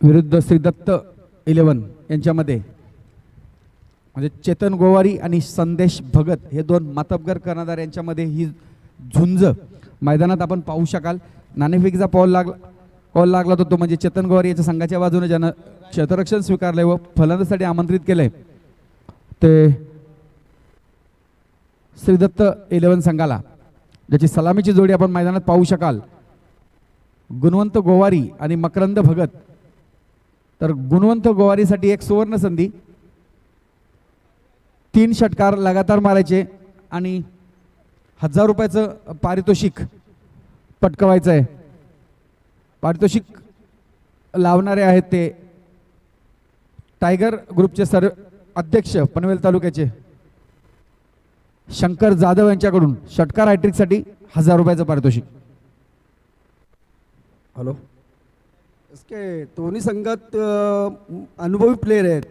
विरुद्ध श्री दत्त 11 यांच्यामध्ये म्हणजे चेतन गोवारी आणि संदेश भगत हे दोन मातबगर कर्णधार यांच्यामध्ये ही झुंज मैदानात आपण पाहू शकाल. नाणेफेकीचा कॉल लागला तो म्हणजे चेतन गोवारी याच्या संघाच्या बाजूने ज्यानं क्षेत्ररक्षण स्वीकारले व फलंदाजीसाठी आमंत्रित केले ते श्री दत्त 11 संघाला, ज्याची सलामीची जोडी आपण मैदानात पाहू शकाल. गुणवंत गोवारी आणि मकरंद भगत. तर गुणवंत गोवारीसाठी एक सुवर्ण संधी, 3 षटकार लगातार मारायचे आणि 1000 रुपयाचं पारितोषिक पटकवायचं आहे. पारितोषिक लावणारे आहेत ते टायगर ग्रुपचे अध्यक्ष पनवेल तालुक्याचे शंकर जाधव यांच्याकडून षटकार हॅट्रिकसाठी 1000 रुपयाचं पारितोषिक. हॅलो, इसके दोन्ही संघात अनुभवी प्लेयर आहेत.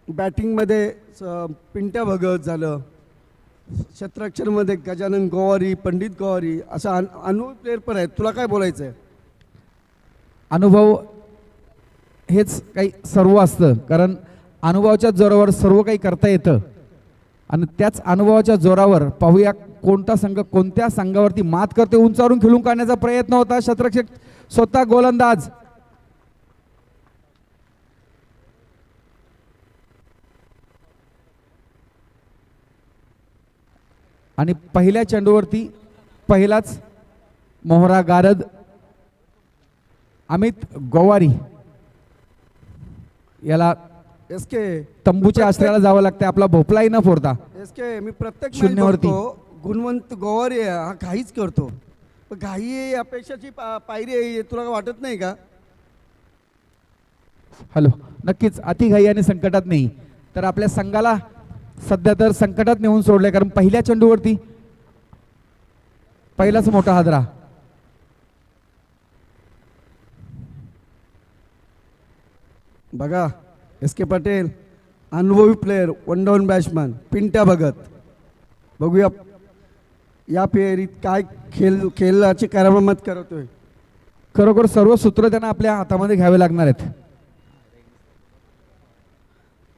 बॅटिंगमध्ये पिंट्या भगत झालं, क्षेत्ररक्षणमध्ये गजानन गोवारी, पंडित गोवारी असा अनुभवी प्लेयर पण आहेत. तुला काय बोलायचं आहे? अनुभव हेच काही सर्व असतं, कारण अनुभवाच्या जोरावर सर्व काही करता येतं आणि त्याच अनुभवाच्या जोरावर पाहूया कोणता संघ कोणत्या संघावरती मात करते. उंचावरून खेळून काढण्याचा प्रयत्न होता, क्षेत्ररक्षक स्वतः गोलंदाज. आणि पहिल्या चेंडूवरती पहिलाच मोहरा गारद अमित गोवारी याला एसके तंबूच्या आश्रयाला जावं लागतं आपला भोपलाही न फोडता. एसके मी प्रत्येक शून्यावरती गुणवंत गोवारी हा घाईच करतो, पण घाई अपेक्षाची पायरी आहे, तुला वाटत नाही का? हॅलो, नक्कीच अतिघाई आणि संकटात नाही तर आपल्या संघाला सध्या तर संकटात नेऊन सोडले, कारण पहिल्या चेंडूवरती पहिलाच मोठा हादरा. बघा एस के पटेल अनुभवी player, one down batsman Pintya Bhagat. बघूया या फेरीत काय खेळाची करामत करतोय. खरोखर सर्व सूत्र त्यांना आपल्या हातामध्ये घ्यावे लागणार आहेत.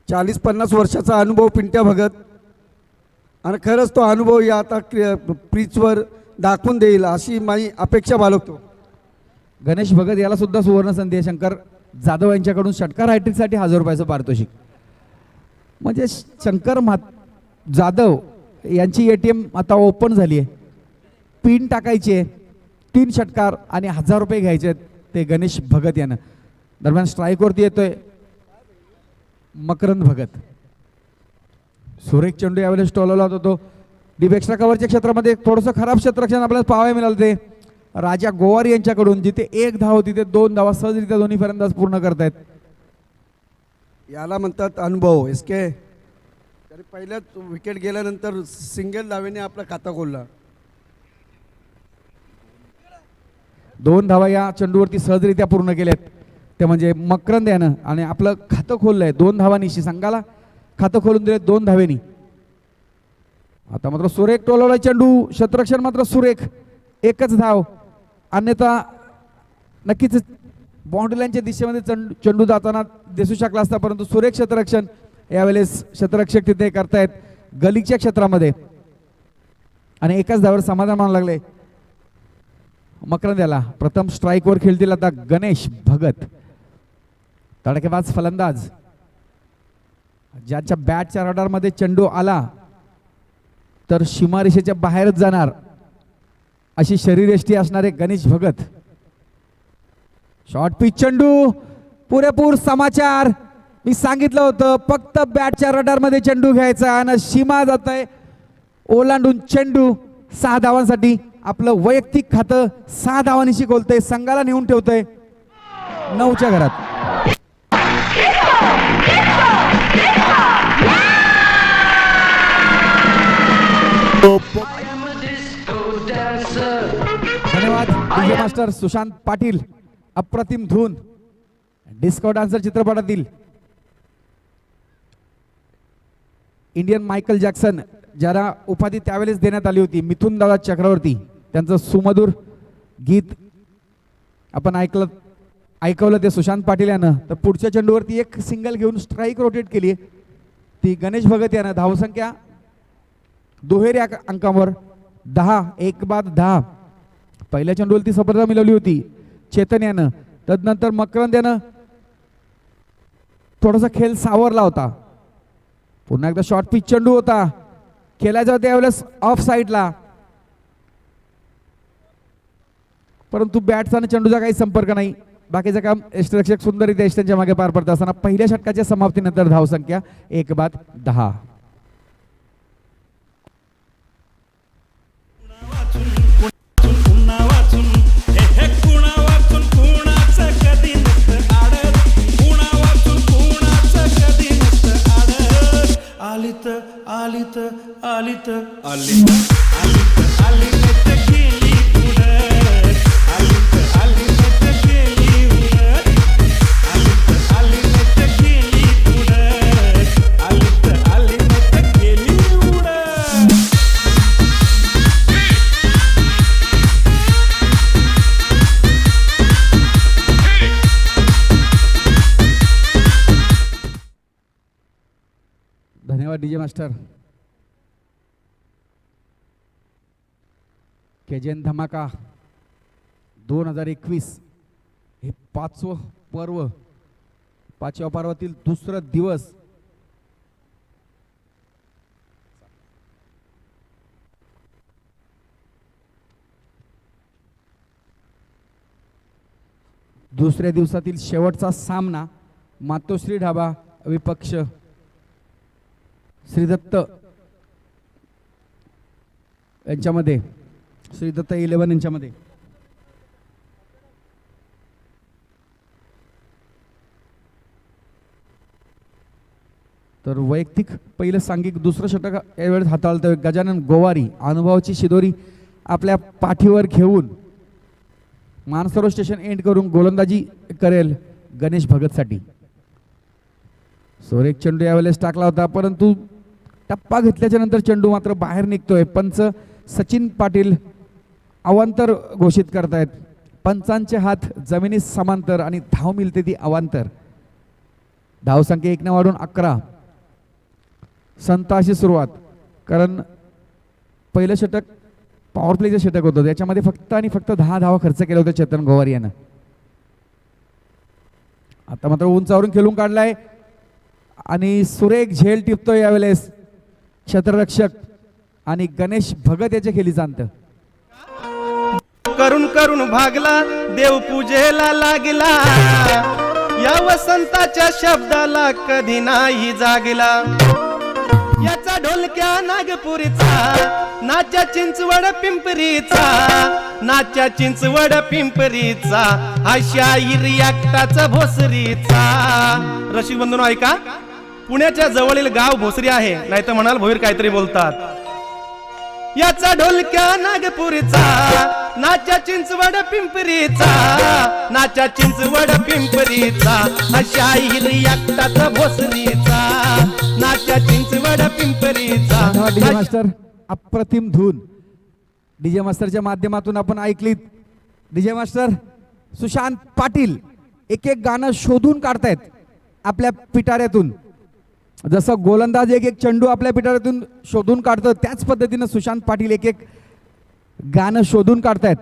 40-50 वर्षाचा अनुभव पिंट्या भगत आणि खरंच तो अनुभव या आता पिचवर दाखवून देईल अशी माझी अपेक्षा बाळगतो. गणेश भगत याला सुद्धा सुवर्ण संधी आहे. शंकर जाधव यांच्याकडून षटकार हॅट्रिकसाठी 1000 रुपयाचं पारितोषिक. म्हणजे शंकर जाधव यांची ATM आता ओपन झाली आहे. पिन टाकायची आहे, 3 षटकार आणि 1000 रुपये घ्यायचे आहेत ते गणेश भगत यांना. दरम्यान स्ट्राईकवरती येतोय मकरंद भगत. सुरेख चेंडू यावेळेस टोलवला होता तो डीप एक्स्ट्रा कव्हरच्या क्षेत्रामध्ये. थोडंसं खराब क्षेत्ररक्षण आपल्याला पाहायला मिळालं ते राजा गोवारी यांच्याकडून. जिथे 1 धाव तिथे 2 धावा सहजरित्या दोन्ही फलंदाज पूर्ण करतायत. याला म्हणतात अनुभव. एसके तरी पहिल्याच विकेट गेल्यानंतर सिंगल धावेने आपला खाता खोलला. 2 धावा या चेंडूवरती सहजरित्या पूर्ण केल्यात ते म्हणजे मकरंद यानं आणि आपलं खातं खोललंय 2 धावांनी. संघाला खातं खोलून दिले 2 धावेनी. आता मात्र सुरेख टोलवला चेंडू, क्षेत्ररक्षण मात्र सुरेख, 1च धाव. अन्यथा नक्कीच बाउंड्री लाईनच्या दिशेमध्ये चेंडू जाताना दिसू शकला असता, परंतु सुरेख क्षेत्ररक्षण यावेळेस क्षेत्ररक्षक तिथे करतायत गलीच्या क्षेत्रामध्ये आणि 1च धावावर समाधान मानावं लागले मकरंद याला. प्रथम स्ट्राईकवर खेळतील आता गणेश भगत, तडकेबाज फलंदाज, ज्यांच्या बॅटच्या रडारमध्ये चेंडू आला तर सीमारेषेच्या बाहेरच जाणार अशी शरीरयष्टी असणारे गणेश भगत. शॉर्ट पिच चेंडू, पुरेपूर समाचार. मी सांगितलं होतं फक्त बॅटच्या रडारमध्ये चेंडू घ्यायचा आणि सीमा जात आहे ओलांडून चेंडू. 6 धावांसाठी आपलं वैयक्तिक खातं 6 धावांनी खोलतंय, संघाला नेऊन ठेवतंय 9च्या घरात. धन्यवाद डीजे मास्टर सुशांत पाटील. अप्रतिम धून डिस्को डान्सर चित्रपटातील इंडियन मायकल जॅक्सन ज्याला उपाधी त्यावेळेस देण्यात आली होती मिथुन दादा चक्रवर्ती, त्यांचं सुमधुर गीत आपण ऐकवलं ते सुशांत पाटील यानं, तर पुढच्या चेंडूवरती एक सिंगल घेऊन स्ट्राईक रोटेट केली ती गणेश भगत यानं. धावसंख्या दुहेरी अंकावर 10, 1 बाद 10. पहिल्या चेंडूवरती सफलता मिळवली होती चेतन यानं. तदनंतर मकरंद यानं थोडासा खेळ सावरला होता. पुन्हा एकदा शॉर्ट पिच चेंडू होता, खेळायचा त्यावेळेस ऑफ साईडला, परंतु बॅटचा आणि चेंडूचा काही संपर्क नाही. बाकीचं काम यष्टिरक्षक सुंदररित्या यष्टींच्या मागे पार पडत असताना पहिल्या षटकाच्या समाप्तीनंतर धावसंख्या 1 बाद 10. आलित आलित आलित आलित आलित आलित गेली उडत, आलित आलित गेली उडत, आलित आलित गेली उडत, आलित आलित गेली उडत. धन्यवाद डीजे मास्टर. केजेन धमाका 2021 हे 5वं पर्व, 5व्या पर्वातील दुसरा दिवस. दुसऱ्या दिवसातील शेवटचा सामना मातोश्री ढाबा विपक्ष श्रीदत्त यांच्यामध्ये, श्रीदत्त 11 यांच्यामध्ये. तर वैयक्तिक पहिलं सांघिक दुसरं षटक यावेळेस हाताळतोय गजानन गोवारी. अनुभवाची शिदोरी आपल्या पाठीवर घेऊन मानसरोवर स्टेशन एंड करून गोलंदाजी करेल गणेश भगतसाठी. सोरेक चेंडू यावेळेस टाकला होता, परंतु टप्पा घेतल्याच्या नंतर चेंडू मात्र बाहेर निघतोय. पंच सचिन पाटील अवांतर घोषित करतायत. पंचांचे हात जमिनीस समांतर आणि धाव मिळते ती अवांतर. धावसंख्या 1 वाढून 11. संत अशी सुरुवात, कारण पहिलं षटक पॉवर प्लेचं षटक होतं, त्याच्यामध्ये फक्त आणि फक्त 10 धावा खर्च केले होते चेतन गोवारी यानं. आता मात्र उंचावरून खेळून काढलाय आणि सुरेख झेल टिपतोय यावेळेस क्षेत्ररक्षक आणि गणेश भगत याच्या खेळीचा अंत. करून करून भागला देव पूजेला लागला, या वसंताच्या शब्दाला कधी नाही जागला. याचा ढोलक्या नागपुरीचा, नाच्या चिंचवड पिंपरीचा, नाच्या चिंचवड पिंपरीचा, हा शाहीर एकटाचा भोसरीचा. रसिक बंधूंनो ऐका, पुण्याच्या जवळील गाव भोसरी आहे, नाही तर म्हणाल भोईर काहीतरी बोलतात. याचा ढोलक्या नागपुरीचा, नाच्या चिंचवड पिंपरीचा, नाच्या चिंचवड पिंपरीचा, हा शाहीर एकटाचा भोसरीचा, नाच्या चिंचवड पिंपरीचा. डीजे मास्टर अप्रतिम धून डीजे मास्टरच्या माध्यमातून आपण ऐकलीत. डीजे मास्टर सुशांत पाटील एक एक गाणं शोधून काढतायत आपल्या पिटाऱ्यातून. जसं गोलंदाज एक एक चेंडू आपल्या पिटाऱ्यातून शोधून काढतो, त्याच पद्धतीनं सुशांत पाटील एक एक गाणं शोधून काढतायत.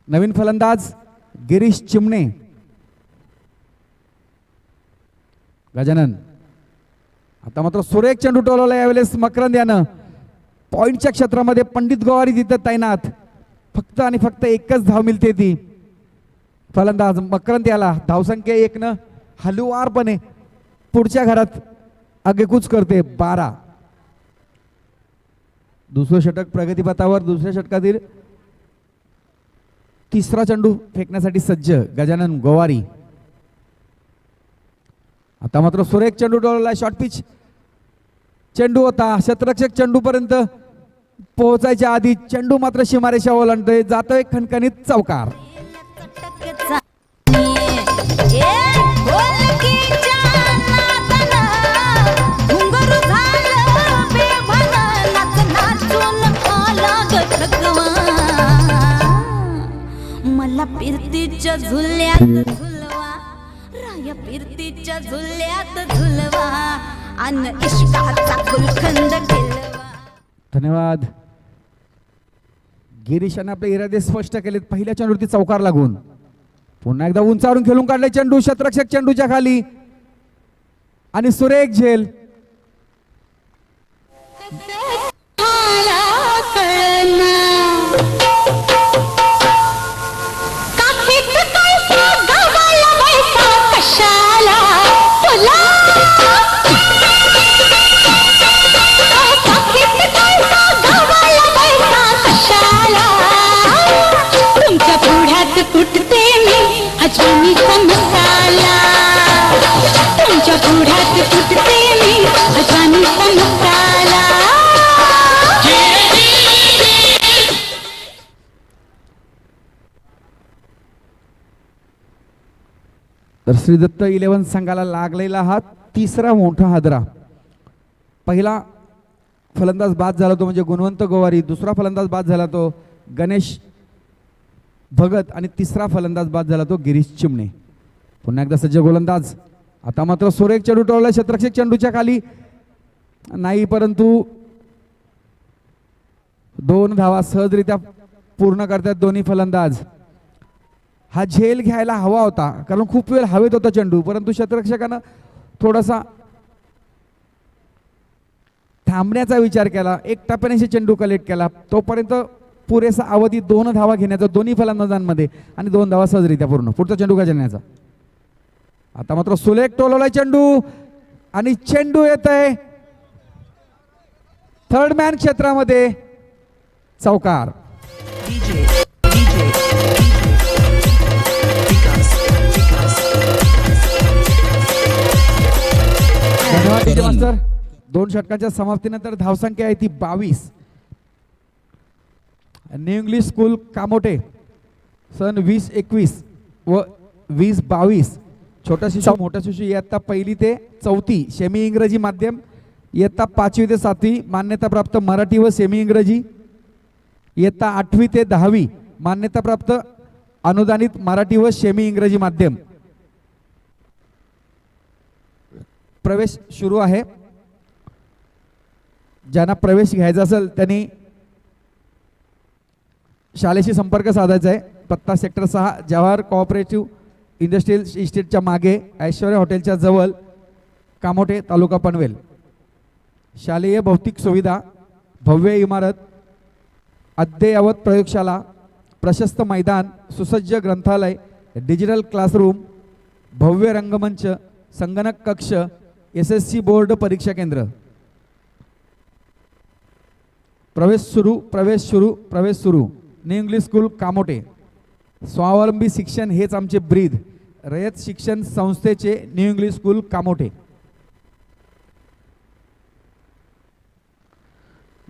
नवीन फलंदाज गिरीश चिमणे. गजानन आता मात्र सुरेख चेंडू टोलवला यावेळेस मकरंद यानं. पॉइंटच्या क्षेत्रामध्ये पंडित गोवारी तिथं तैनात. फक्त आणि फक्त एकच धाव मिळते ती. फलंदाज मकरंद याला धावसंख्या 1 हलुवारपणे पुढच्या घरात आगेकूच करते 12. दुसरं षटक प्रगतीपथावर. दुसऱ्या षटकातील तिसरा चेंडू फेकण्यासाठी सज्ज गजानन गोवारी. आता मात्र सुरेख चेंडू डोळला. शॉर्ट पिच चेंडू होता, क्षेत्ररक्षक चेंडू पर्यंत पोहोचायच्या आधी चेंडू मात्र सीमारेषा ओलांडतोय. जातोय खणखणीत चौकार. मला फिरती फिरतीच्या झुल्यात झुलवा, राया फिरतीच्या झुल्यात झुलवा, अन इश्काचा गुलखंद केलवा. धन्यवाद. गिरीशाने आपले इरादे स्पष्ट केलेत. पहिल्या चेंडूवरती चौकार लागून पुन्हा एकदा उंचावरून खेळून काढले चेंडू. शतरक्षक चेंडूच्या खाली आणि सुरेख झेल. तुमच्या पुढ्यात कुठते मी अजवानीचा मसाला, तुमच्या पुढ्यात कुठते मी अजवानीचा मसाला. तर श्रीदत्त 11 संघाला लागलेला हा तिसरा मोठा हादरा. पहिला फलंदाज बाद झाला तो म्हणजे गुणवंत गोवारी, दुसरा फलंदाज बाद झाला तो गणेश भगत आणि तिसरा फलंदाज बाद झाला तो गिरीश चिमणे. पुन्हा एकदा सज्ज गोलंदाज. आता मात्र सुरेख चेंडू टोळला शतरक्षक चेंडूच्या खाली नाही, परंतु 2 धावा सहजरित्या पूर्ण करतात दोन्ही फलंदाज. हा झेल घ्यायला हवा होता कारण खूप वेळ हवेत होता चेंडू, परंतु शतरक्षकानं थोडासा थांबण्याचा विचार केला. एक टप्प्याने चेंडू कलेक्ट केला, तोपर्यंत पुरेसा अवधी 2 धावा घेण्याचा दोन्ही फलंदाजांमध्ये आणि 2 धावा सहजरित्या पूर्ण. पुढचा चेंडू का घेण्याचा. आता मात्र सुलेख टोलवलाय चेंडू आणि चेंडू येत आहे थर्ड मॅन क्षेत्रामध्ये. चौकार. धन्यवाद डीजे मास्टर. 2 षटकांच्या समाप्तीनंतर धावसंख्या आहे ती 22. न्यू इंग्लिश स्कूल कामोटे सन 2021 व 2022. छोटा शिशु मोठा शिशु इयत्ता 1ली ते 4थी सेमी इंग्रजी माध्यम, इयत्ता 5वी ते 7वी मान्यताप्राप्त मराठी व सेमी इंग्रजी, इयत्ता 8वी ते 10वी मान्यताप्राप्त अनुदानित मराठी व सेमी इंग्रजी माध्यम. प्रवेश सुरू आहे. ज्यांना प्रवेश घ्यायचा असेल त्यांनी शाळेशी संपर्क साधायचा आहे. पत्ता सेक्टर 6 जवाहर कोऑपरेटिव्ह इंडस्ट्रियल इस्टेटच्या मागे ऐश्वर्या हॉटेलच्या जवळ कामोठे तालुका पनवेल. शालेय भौतिक सुविधा, भव्य इमारत, अद्ययावत प्रयोगशाला, प्रशस्त मैदान, सुसज्ज ग्रंथालय, डिजिटल क्लासरूम, भव्य रंगमंच, संगणक कक्ष, SSC बोर्ड परीक्षा केंद्र. प्रवेश सुरू, प्रवेश सुरू, प्रवेश सुरू. New English school Kamothe. स्वावलंबी शिक्षण हेच आमचे ब्रीद. रयत शिक्षण संस्थेचे न्यू इंग्लिश स्कूल कामोटे.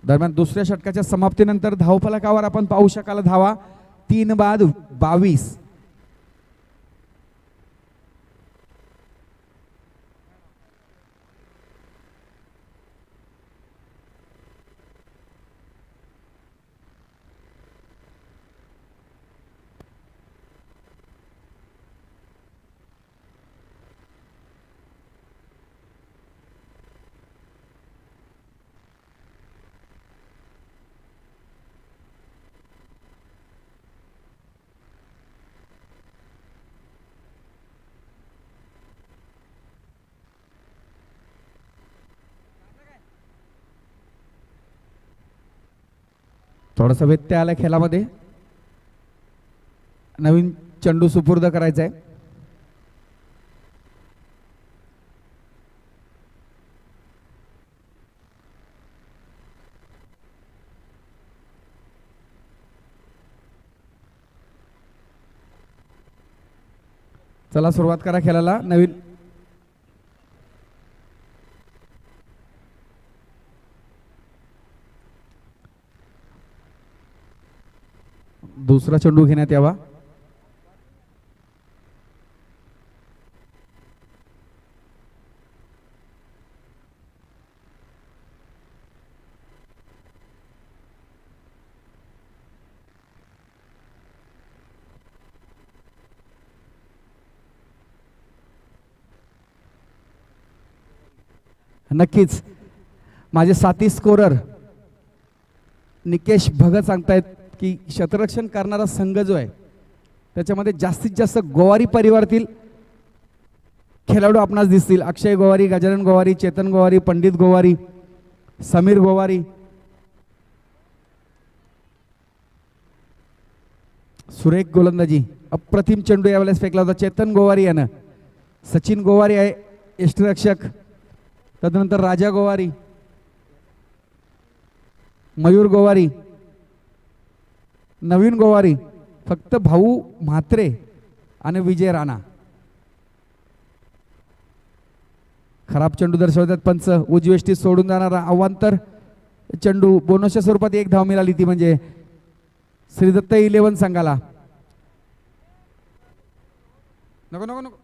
दरम्यान दुसऱ्या षटकाच्या समाप्तीनंतर धावफलकावर आपण पाहू शकाल धावा 3 बाद 22. थोडासा व्यत्यय आला खेळामध्ये. नवीन चेंडू सुपूर्द करायचा आहे. चला सुरुवात करा खेळाला. नवीन दुसरा चेंडू घेण्यात यावा. नक्कीच माझे साथी स्कोरर निकेश भगत सांगतायत की क्षेत्ररक्षण करणारा संघ जो आहे त्याच्यामध्ये जास्तीत जास्त गोवारी परिवारातील खेळाडू आपणास दिसतील. अक्षय गोवारी, गजानन गोवारी, चेतन गोवारी, पंडित गोवारी, समीर गोवारी, सुरेख गोलंदाजी, अप्रतिम चेंडू यावेळेस फेकला होता चेतन गोवारी यानं. सचिन गोवारी आहे यष्टिरक्षक, तदनंतर राजा गोवारी, मयूर गोवारी, नवीन गोवारी, फक्त भाऊ म्हात्रे आणि विजय राणा. खराब चेंडू दर्शवतात पंच. उजवेष्टी सोडून जाणारा अवांतर चेंडू, बोनसच्या स्वरूपात एक धाव मिळाली ती म्हणजे श्रीदत्त 11 संघाला. नको नको नको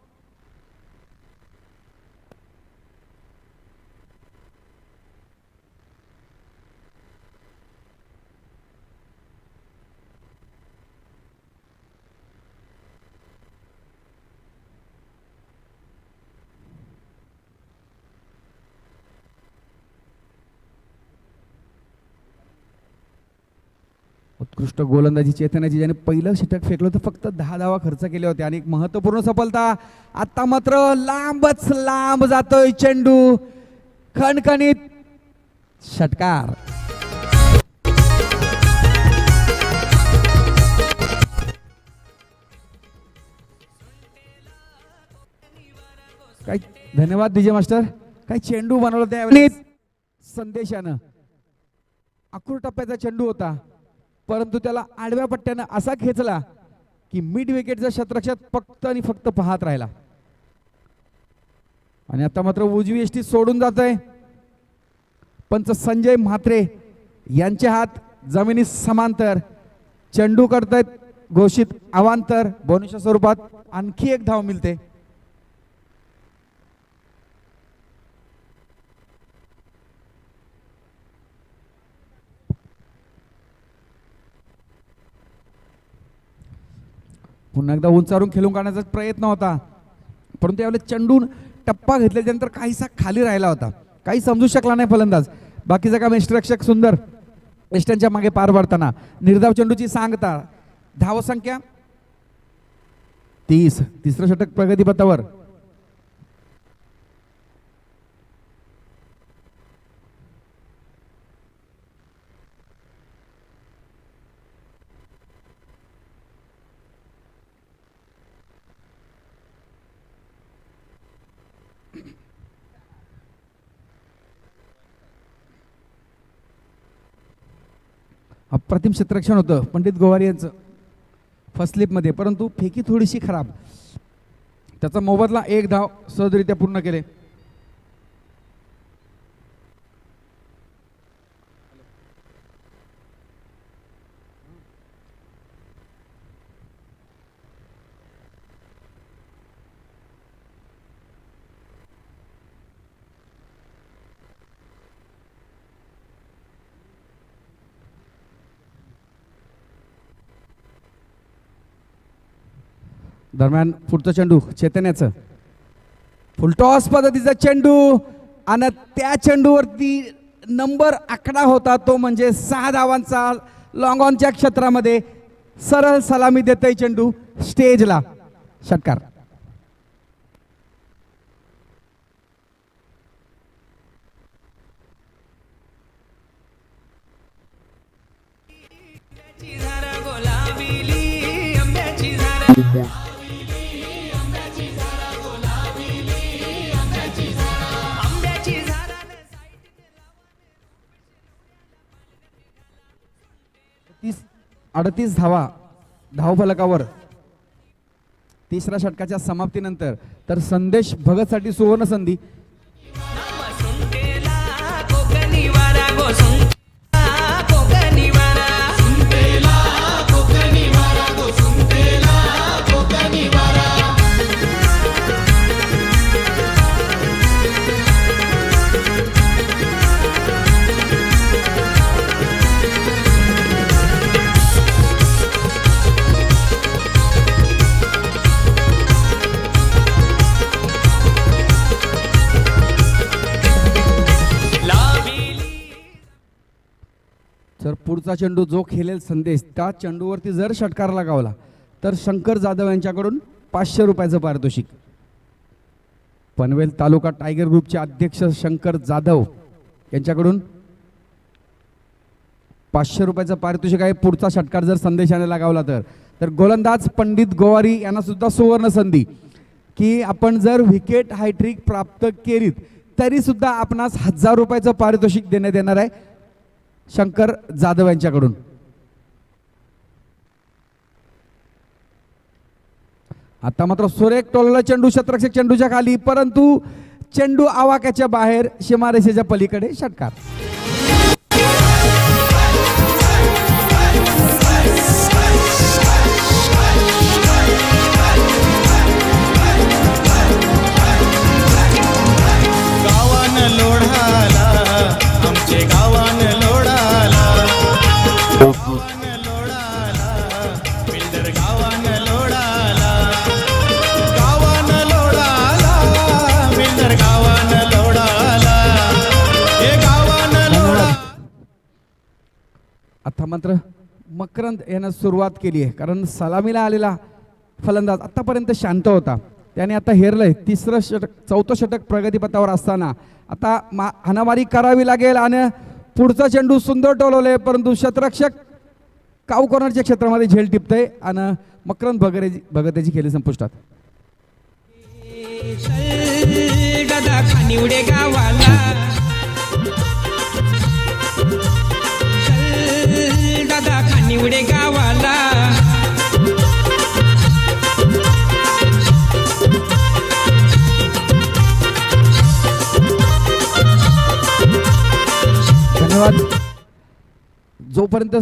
उत्कृष्ट गोलंदाजी चेतनाची, ज्याने पहिलं षटक फेकलं तर फक्त 10 धावा खर्च केले होते आणि एक महत्वपूर्ण सफलता. आता मात्र लांबच लांब जातोय चेंडू, खणखणीत षटकार. काय धन्यवाद डीजे मास्टर. काय चेंडू बनवला त्यावेळी संदेशानं. अकूर टप्प्याचा चेंडू होता परंतु त्याला आडव्या पट्ट्यानं असा खेचला की मिड विकेटचा क्षेत्ररक्षक फक्त आणि फक्त पाहत राहिला. आणि आता मात्र उजवी एष्टी सोडून जात आहे. पंच संजय म्हात्रे यांचे हात जमिनी समांतर. चेंडू करतायत घोषित अवांतर. बोनसच्या स्वरूपात आणखी एक धाव मिळते. पुन्हा एकदा उंचारून खेळून काढण्याचा प्रयत्न होता परंतु यावेळेस चेंडून टप्पा घेतल्यानंतर काहीसा खाली राहिला होता. काही समजू शकला नाही फलंदाज. बाकीचं काम यष्टिरक्षक सुंदर यष्ट्यांच्या मागे पार पडताना. निर्धाव चेंडूची सांगता. धावसंख्या 30. तिसरं षटक प्रगतीपथावर. अप्रतिम क्षेत्ररक्षण होतं पंडित गोवारी यांचं फर्स्ट स्लिपमध्ये परंतु फेकी थोडीशी खराब. त्याचा मोबदला एक धाव सहजरित्या पूर्ण केले. दरम्यान पुढचा चेंडू चैतन्याचं. फुलटॉस पद्धतीचा चेंडू आणि त्या चेंडूवरती नंबर 11 होता तो म्हणजे 6 धावांचा. लॉंग ऑनच्या क्षेत्रामध्ये सरळ सलामी देतोय चेंडू स्टेजला. षटकार. तीस 38 धावा धावफलकावर तिसऱ्या षटकाच्या समाप्तीनंतर. तर संदेश भगतसाठी सुवर्ण संधी. पुढचा चेंडू जो खेळेल संदेश त्या चेंडूवरती जर षटकार लगावला तर शंकर जाधव यांच्याकडून 500 रुपयाचं पारितोषिक. पनवेल तालुका टायगर ग्रुपचे अध्यक्ष शंकर जाधव यांच्याकडून 500 रुपयाचं पारितोषिक आहे. पुढचा षटकार जर संदेशाने लगावला तर गोलंदाज पंडित गोवारी यांना सुद्धा सुवर्ण संधी की आपण जर विकेट हायट्रिक प्राप्त केलीत तरी सुद्धा आपणास 1000 रुपयाचं पारितोषिक देण्यात येणार आहे शंकर जाधव यांच्याकडून. आता मात्र सुरेख टोलला चेंडू क्षेत्ररक्षक चेंडूच्या खाली, परंतु चेंडू आवाक्याच्या बाहेर सीमारेषेच्या पलीकडे षटकार. गावान लोढाला आमचे गावान लोढाला बिल्डर गावान लोढाला गावान लोढाला बिल्डर गावान लोढाला हे गावान लोढा. आता मात्र मकरंद यानं सुरुवात केली आहे कारण सलामीला आलेला फलंदाज आतापर्यंत शांत होता, त्याने आता हेरलंय. तिसरं षटक चौथं षटक प्रगतीपथावर असताना आता हाणामारी करावी लागेल आणि पुढचा चेंडू सुंदर टोलवले, परंतु क्षेत्ररक्षक काऊ कॉर्नरच्या क्षेत्रामध्ये झेल टिपतंय आणि मकरंद भगत याची खेळी संपुष्टात. दादा खानिवडे गावाला दादा खानिवडे गावाला धन्यवाद. जोपर्यंत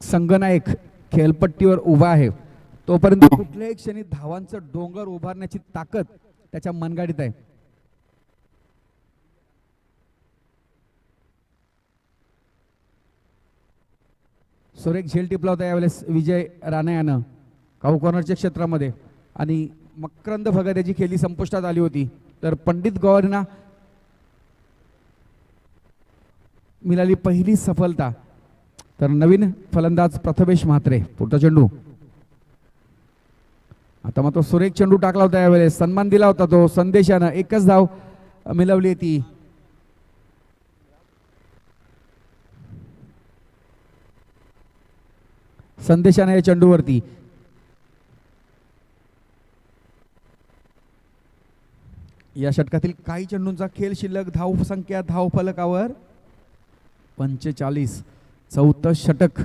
संघनायक खेळपट्टीवर उभा आहे तोपर्यंत कुठल्याही क्षणी धावांचं डोंगर उभारण्याची ताकद त्याच्या मनगाडीत आहे. सुरेख झेल टिपला होता यावेळेस विजय राणे यानं काऊ कॉर्नरच्या क्षेत्रामध्ये आणि मकरंद भगत याची खेळी संपुष्टात आली होती. तर पंडित गौरींना मिळाली पहिली सफलता. तर नवीन फलंदाज प्रथमेश म्हात्रे पुढचा चेंडू. आता मग तो सुरेख चेंडू टाकला होता यावेळेस, सन्मान दिला होता तो संदेशानं, एकच धाव मिळवली ती. संदेशानं या चेंडूवरती या षटकातील काही चेंडूंचा खेळ शिल्लक. धाव संख्या धाव फलकावर 45. चौथं षटक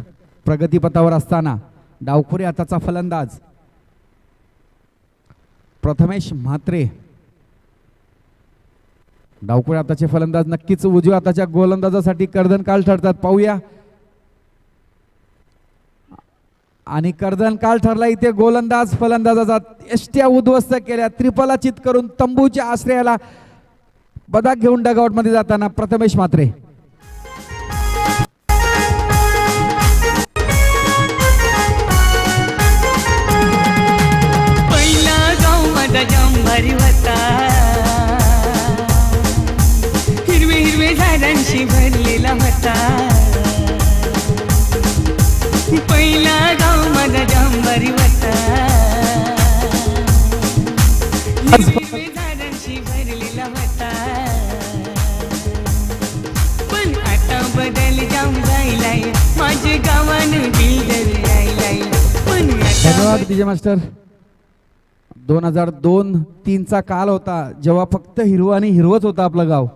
प्रगतीपथावर असताना डावखोरी हाताचा फलंदाज प्रथमेश म्हात्रे. डावखोरी हाताचे फलंदाज नक्कीच उजव्या हाताच्या गोलंदाजासाठी कर्दनकाळ ठरतात. पाहूया. आणि कर्दनकाळ ठरला इथे गोलंदाज फलंदाजाचा एष्ट्या उद्ध्वस्त केल्या, त्रिफलाचित करून तंबूच्या आश्रयाला बदाक घेऊन डगआउट मध्ये जाताना प्रथमेश म्हात्रे. पहिला गाव माझा जांभारी होता, हिरवे हिरवे झाडांशी भरलेला होता. पहिला गाव माझा जांभारी होता, हिरवे झाडांशी भरलेला होता. पण आता बदल जाऊन जायलाय, माझे गावानं बिल्डर यायलाय. पण धन्यवाद विजय मास्टर. 2002-03चा काल होता जेव्हा फक्त हिरवं आणि हिरवत होतं आपलं गाव,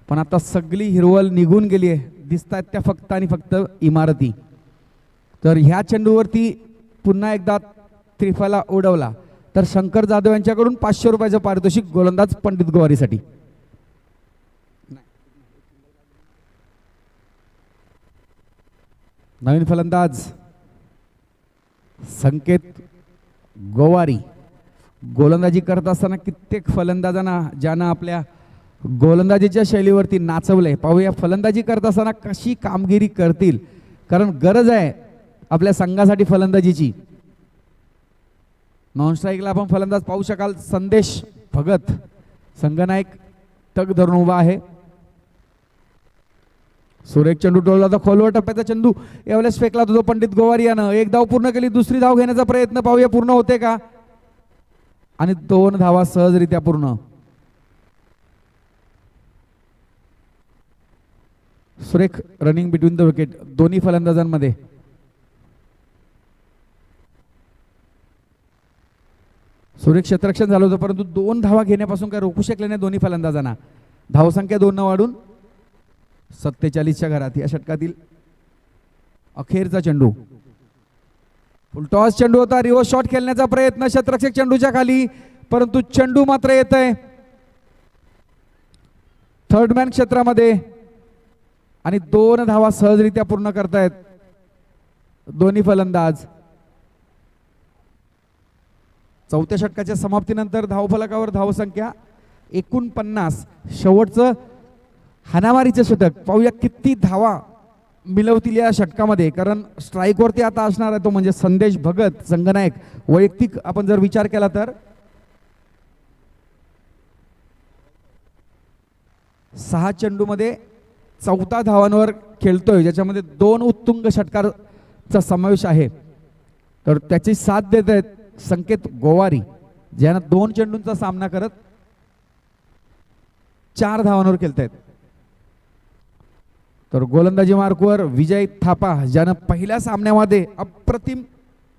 पण आता सगळी हिरवल निघून गेली आहे. दिसतात त्या फक्त आणि फक्त इमारती. तर ह्या चेंडूवरती पुन्हा एकदा त्रिफला उडवला तर शंकर जाधव यांच्याकडून 500 रुपयाचं पारितोषिक गोलंदाज पंडित गोवारीसाठी. नवीन फलंदाज संकेत गोवारी. गोलंदाजी करत असताना कित्येक फलंदाजांना ज्यानं आपल्या गोलंदाजीच्या शैलीवरती नाचवलंय. पाहूया फलंदाजी करत असताना कशी कामगिरी करतील, कारण गरज आहे आपल्या संघासाठी फलंदाजीची. नॉन स्ट्राईकला आपण फलंदाज पाहू शकाल संदेश भगत. संघनायक तग धरून उभा आहे. सुरेख चेंडू टोलला होता खोलवर टप्प्याचा चेंडू यावेळेस फेकला होता तो पंडित गोवारी यानं. एक धाव पूर्ण केली, दुसरी धाव घेण्याचा प्रयत्न पाहूया पूर्ण होते का. आणि 2 धावा सहजरित्या पूर्ण. सुरेख रनिंग बिटवीन द विकेट दोन्ही फलंदाजांमध्ये. सुरेख क्षेत्ररक्षण झालं होतं परंतु 2 धावा घेण्यापासून काय रोखू शकले नाही दोन्ही फलंदाजांना. धावसंख्या 2 न वाढून 47च्या घरात. या षटकातील अखेरचा चेंडू फुलटॉस चेंडू होता. रिव्हर्स शॉट खेळण्याचा प्रयत्न क्षेत्ररक्षक चेंडूच्या खाली परंतु चेंडू मात्र येत आहे थर्ड मॅन क्षेत्रामध्ये आणि 2 धावा सहजरित्या पूर्ण करतायत दोन्ही फलंदाज. चौथ्या षटकाच्या समाप्तीनंतर धावफलकावर धावसंख्या 49. शेवटचं हाणामारीचं षटक पाहूया किती धावा मिळवतील या षटकामध्ये. कारण स्ट्राईकवरती आता असणार आहे तो म्हणजे संदेश भगत संघनायक. वैयक्तिक आपण जर विचार केला तर 6 चेंडूमध्ये 14 धावांवर खेळतोय ज्याच्यामध्ये 2 उत्तुंग षटकाराचा समावेश आहे. तर त्याची साथ देत आहेत संकेत गोवारी ज्यांना 2 चेंडूंचा सामना करत 4 धावांवर खेळतायत. तर गोलंदाजी मार्कवर विजय थापा ज्यानं पहिल्या सामन्यामध्ये अप्रतिम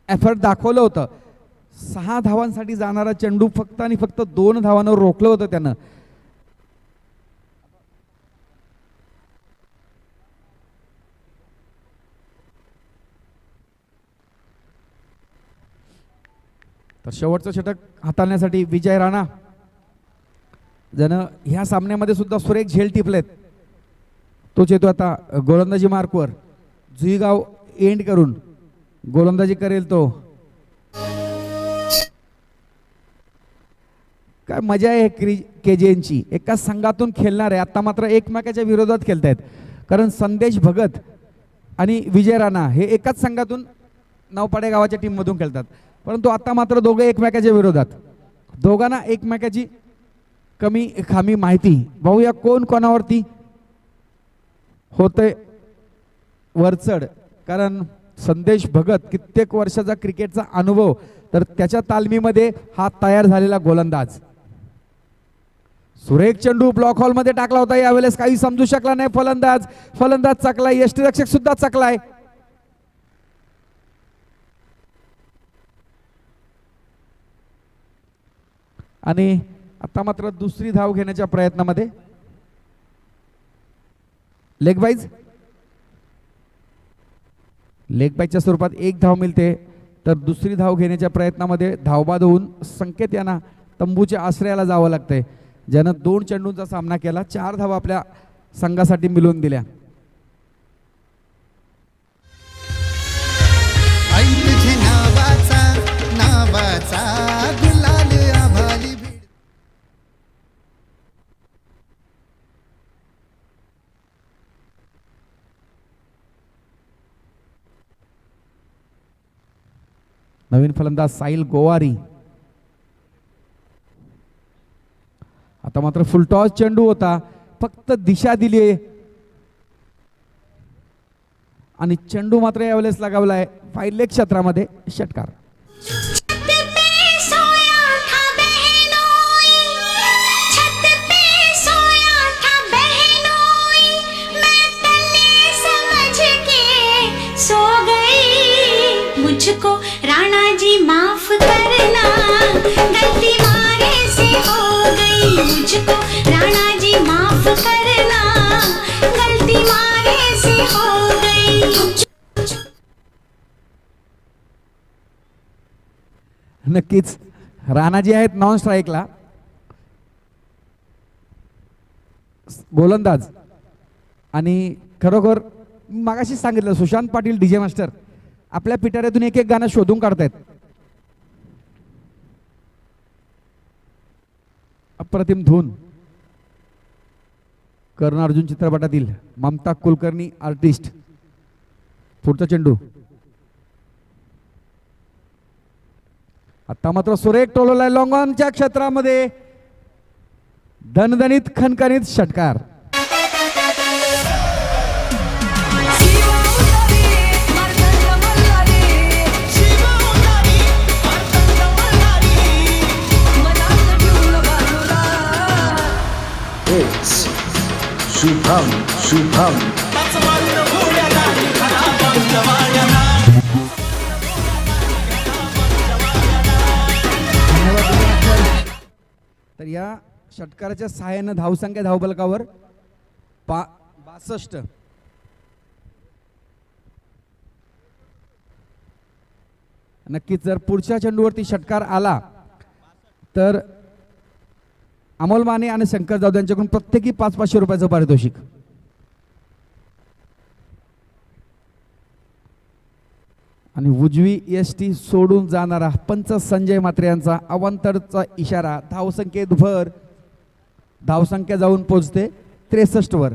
एफर्ट दाखवलं होतं. 6 धावांसाठी जाणारा चेंडू फक्त आणि फक्त 2 धावांवर रोखलं होतं त्यानं. तर शेवटचं षटक हाताळण्यासाठी विजय राणा ज्यानं ह्या सामन्यामध्ये सुद्धा सुरेख झेल टिपलेत तोच येतो आता गोलंदाजी मार्कवर. जुईगाव एंड करून गोलंदाजी करेल तो. काय मजा आहे केजीएनची. एकाच संघातून खेळणार आहे. आता मात्र एकमेकाच्या विरोधात खेळतायत कारण संदेश भगत आणि विजय राणा हे एकाच संघातून नवपाडे गावाच्या टीममधून खेळतात परंतु आता मात्र दोघे एकमेकाच्या विरोधात. दोघांना एकमेकाची कमी खामी माहिती. पाहूया कोण कोणावरती होतंय वरचढ. कारण संदेश भगत कित्येक वर्षाचा क्रिकेटचा अनुभव तर त्याच्या तालमीमध्ये हा तयार झालेला गोलंदाज. सुरेख चेंडू ब्लॉक हॉलमध्ये टाकला होता यावेळेस काही समजू शकला नाही फलंदाज चकलाय. यष्टीरक्षक सुद्धा चकलाय. आणि आता मात्र दुसरी धाव घेण्याच्या प्रयत्नामध्ये लेग बाईच्या स्वरूपात 1 धाव मिळते. तर दुसरी धाव घेण्याच्या प्रयत्नामध्ये धावबाद होऊन संकेत यांना तंबूच्या आश्रयाला जावं लागतंय ज्यानं 2 चेंडूंचा सामना केला. 4 धावा आपल्या संघासाठी मिळवून दिल्या. आई तुझे नावाचा गुलाल आभाली भिड. नवीन फलंदाज साहिल गोवारी. आता मात्र फुलटॉस चेंडू होता. फक्त दिशा दिली आणि चेंडू मात्र यावेळेस लगावलाय फाईलेग क्षेत्रामध्ये. षटकार. मुझको राणा जी माफ करना गलती मारे से हो गई. मुझको राणा जी माफ करना गलती मारे से हो गई. नक्कीच राणाजी आहेत नॉन स्ट्राईकला. गोलंदाज आणि खरोखर मागाशी सांगितलं सुशांत पाटील डीजे मास्टर आपल्या पिटाऱ्यातून एक गाणं शोधून काढतायत. अप्रतिम धून कर्ण अर्जुन चित्रपटातील ममता कुलकर्णी आर्टिस्ट. पुढचा चेंडू आता मात्र सुरेख टोलवलाय लॉंग ऑनच्या क्षेत्रामध्ये. दणदणीत खणखणीत षटकार. शुभम शुभम तर या षटकाराच्या सहाय्यानं धावसंख्या धावफलकावर 62. नक्कीच जर पुढच्या चेंडूवरती षटकार आला तर अमोल माने आणि शंकर जाधव यांच्याकडून प्रत्येकी 500 रुपयाचं पारितोषिक. आणि उजवी एसटी सोडून जाणारा पंच संजय म्हात्रे यांचा अवांतरचा इशारा. धावसंख्येत भर, धावसंख्या जाऊन पोहोचते 63 वर.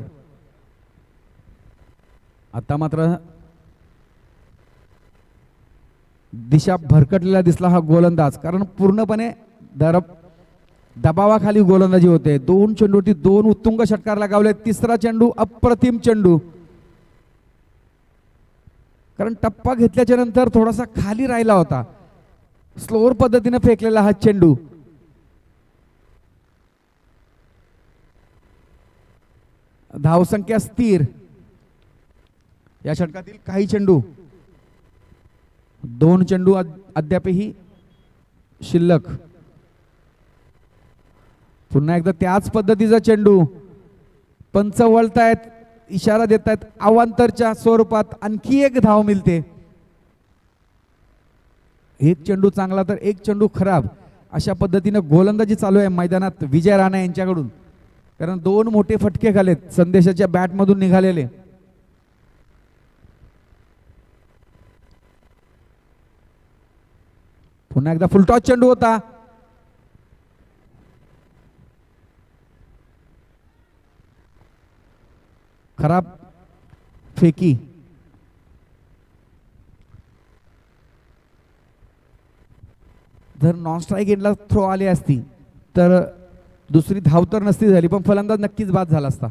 आता मात्र दिशा भरकटलेला दिसला हा गोलंदाज, कारण पूर्णपणे दबावाखाली गोलंदाजी होते. 2 चेंडूवरती 2 उत्तुंग षटकार लगावले. तिसरा चेंडू अप्रतिम चेंडू, कारण टप्पा घेतल्याच्या नंतर थोडासा खाली राहिला होता. स्लोअर पद्धतीने फेकलेला हा चेंडू. धावसंख्या स्थिर. या षटकातील काही चेंडू, 2 चेंडू अद्यापही शिल्लक. पुन्हा एकदा त्याच पद्धतीचा चेंडू. पंच वळतायत, इशारा देत आहेत अवांतरच्या स्वरूपात. आणखी एक धाव मिळते. एक चेंडू चांगला तर एक चेंडू खराब, अशा पद्धतीनं गोलंदाजी चालू आहे मैदानात विजय राणा यांच्याकडून. कारण 2 मोठे फटके खालेत संदेशाच्या बॅटमधून निघालेले. पुन्हा एकदा फुलटॉस चेंडू होता. खराब फेकी. जर नॉन स्ट्राईक एंडला थ्रो आली असती तर दुसरी धाव तर नसती झाली, पण फलंदाज नक्कीच बाद झाला असता.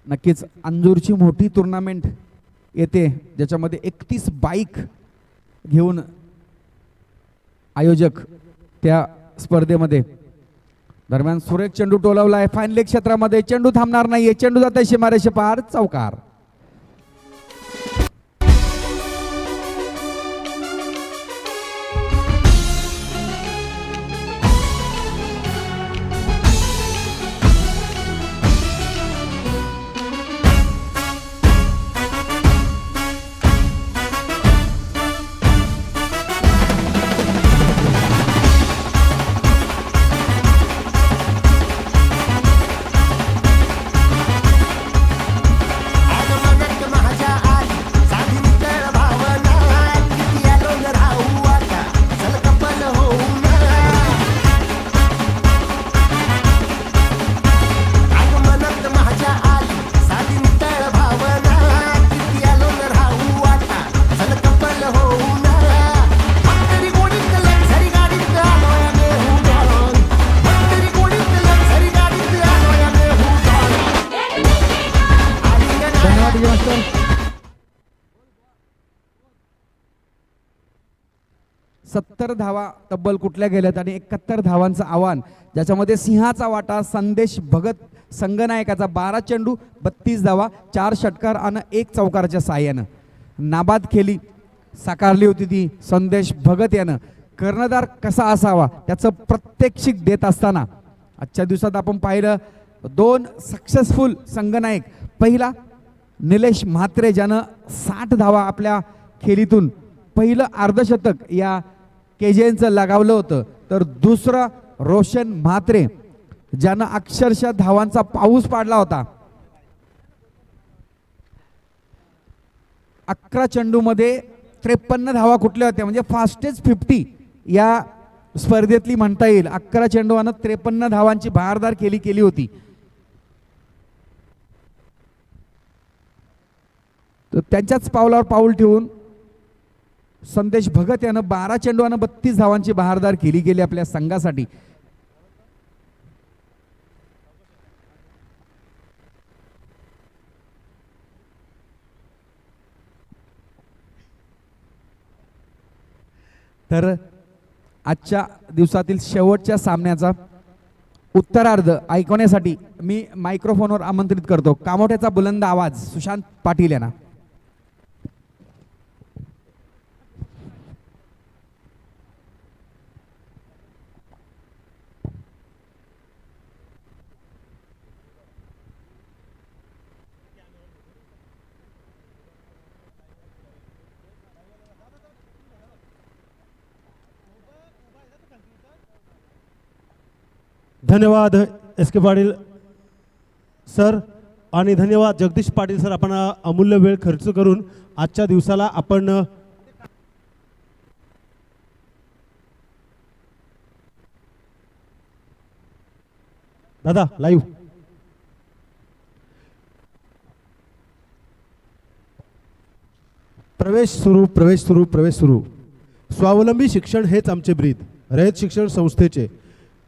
नक्कीच अंजूरची मोठी टुर्नामेंट येते, ज्याच्यामध्ये 31 बाईक घेऊन आयोजक त्या स्पर्धेमध्ये. दरम्यान सुरेख चेंडू टोलवला आहे फाईन लेग क्षेत्रामध्ये. चेंडू थांबणार नाहीये. चेंडू जात आहे सीमारेषे पार. चौकार. धन्यवाद. 70 धावा तब्बल कुठल्या गेल्यात आणि 71 धावांचं आव्हान, ज्याच्यामध्ये सिंहाचा वाटा. संदेश भगत संगनायकाचा 12 चेंडू 32 धावा, 4 षटकार आणि 1 चौकाराच्या साह्यानं नाबाद खेळी साकारली होती ती संदेश भगत यानं. कर्णधार कसा असावा त्याचं प्रत्यक्षिक देत असताना आजच्या दिवसात आपण पाहिलं 2 सक्सेसफुल संगनायक. पहिला निलेश म्हात्रे, ज्यानं 60 धावा आपल्या खेळीतून पहिलं अर्धशतक या केजेनचं लगावलं होतं. तर दुसरं रोशन म्हात्रे, ज्यानं अक्षरशः धावांचा पाऊस पाडला होता. 11 चेंडूमध्ये 53 धावा कुठल्या होत्या, म्हणजे फास्टेस्ट 50 या स्पर्धेतली म्हणता येईल. 11 चेंडूवानं 53 धावांची भारदार केली होती. तर त्यांच्याच पावलावर पाऊल ठेवून संदेश भगत यानं 12 चेंडूवानं 32 धावांची बहारदार केली आपल्या संघासाठी. तर आजच्या दिवसातील शेवटच्या सामन्याचा उत्तरार्ध ऐकवण्यासाठी मी मायक्रोफोनवर आमंत्रित करतो कामोठ्याचा बुलंद आवाज सुशांत पाटील यांना. धन्यवाद एस के पाटील सर आणि धन्यवाद जगदीश पाटील सर. आपण अमूल्य वेळ खर्च करून आजच्या दिवसाला आपण दादा लाईव्ह प्रवेश सुरू. स्वावलंबी शिक्षण हेच आमचे ब्रीद. रयत शिक्षण संस्थेचे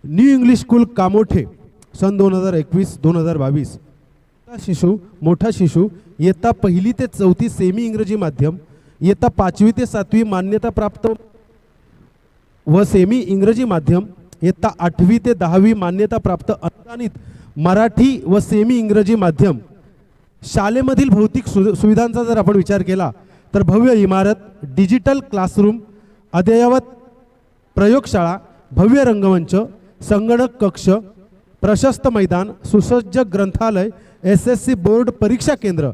न्यू इंग्लिश स्कूल कामोठे सन 2021-2022 मोठा शिशु इयत्ता 1ली ते 4थी सेमी इंग्रजी माध्यम, इयत्ता 5वी ते 7वी मान्यता प्राप्त व सेमी इंग्रजी माध्यम, इयत्ता 8वी ते 10वी मान्यता प्राप्त अनुदानित मराठी व सेमी इंग्रजी माध्यम शाळेमधील भौतिक सुविधांचा जर आपण विचार केला तर भव्य इमारत, डिजिटल क्लासरूम, अद्ययावत प्रयोगशाळा, भव्य रंगमंच, संगणक कक्ष, प्रशस्त मैदान, सुसज्ज ग्रंथालय, SSC बोर्ड परीक्षा केंद्र,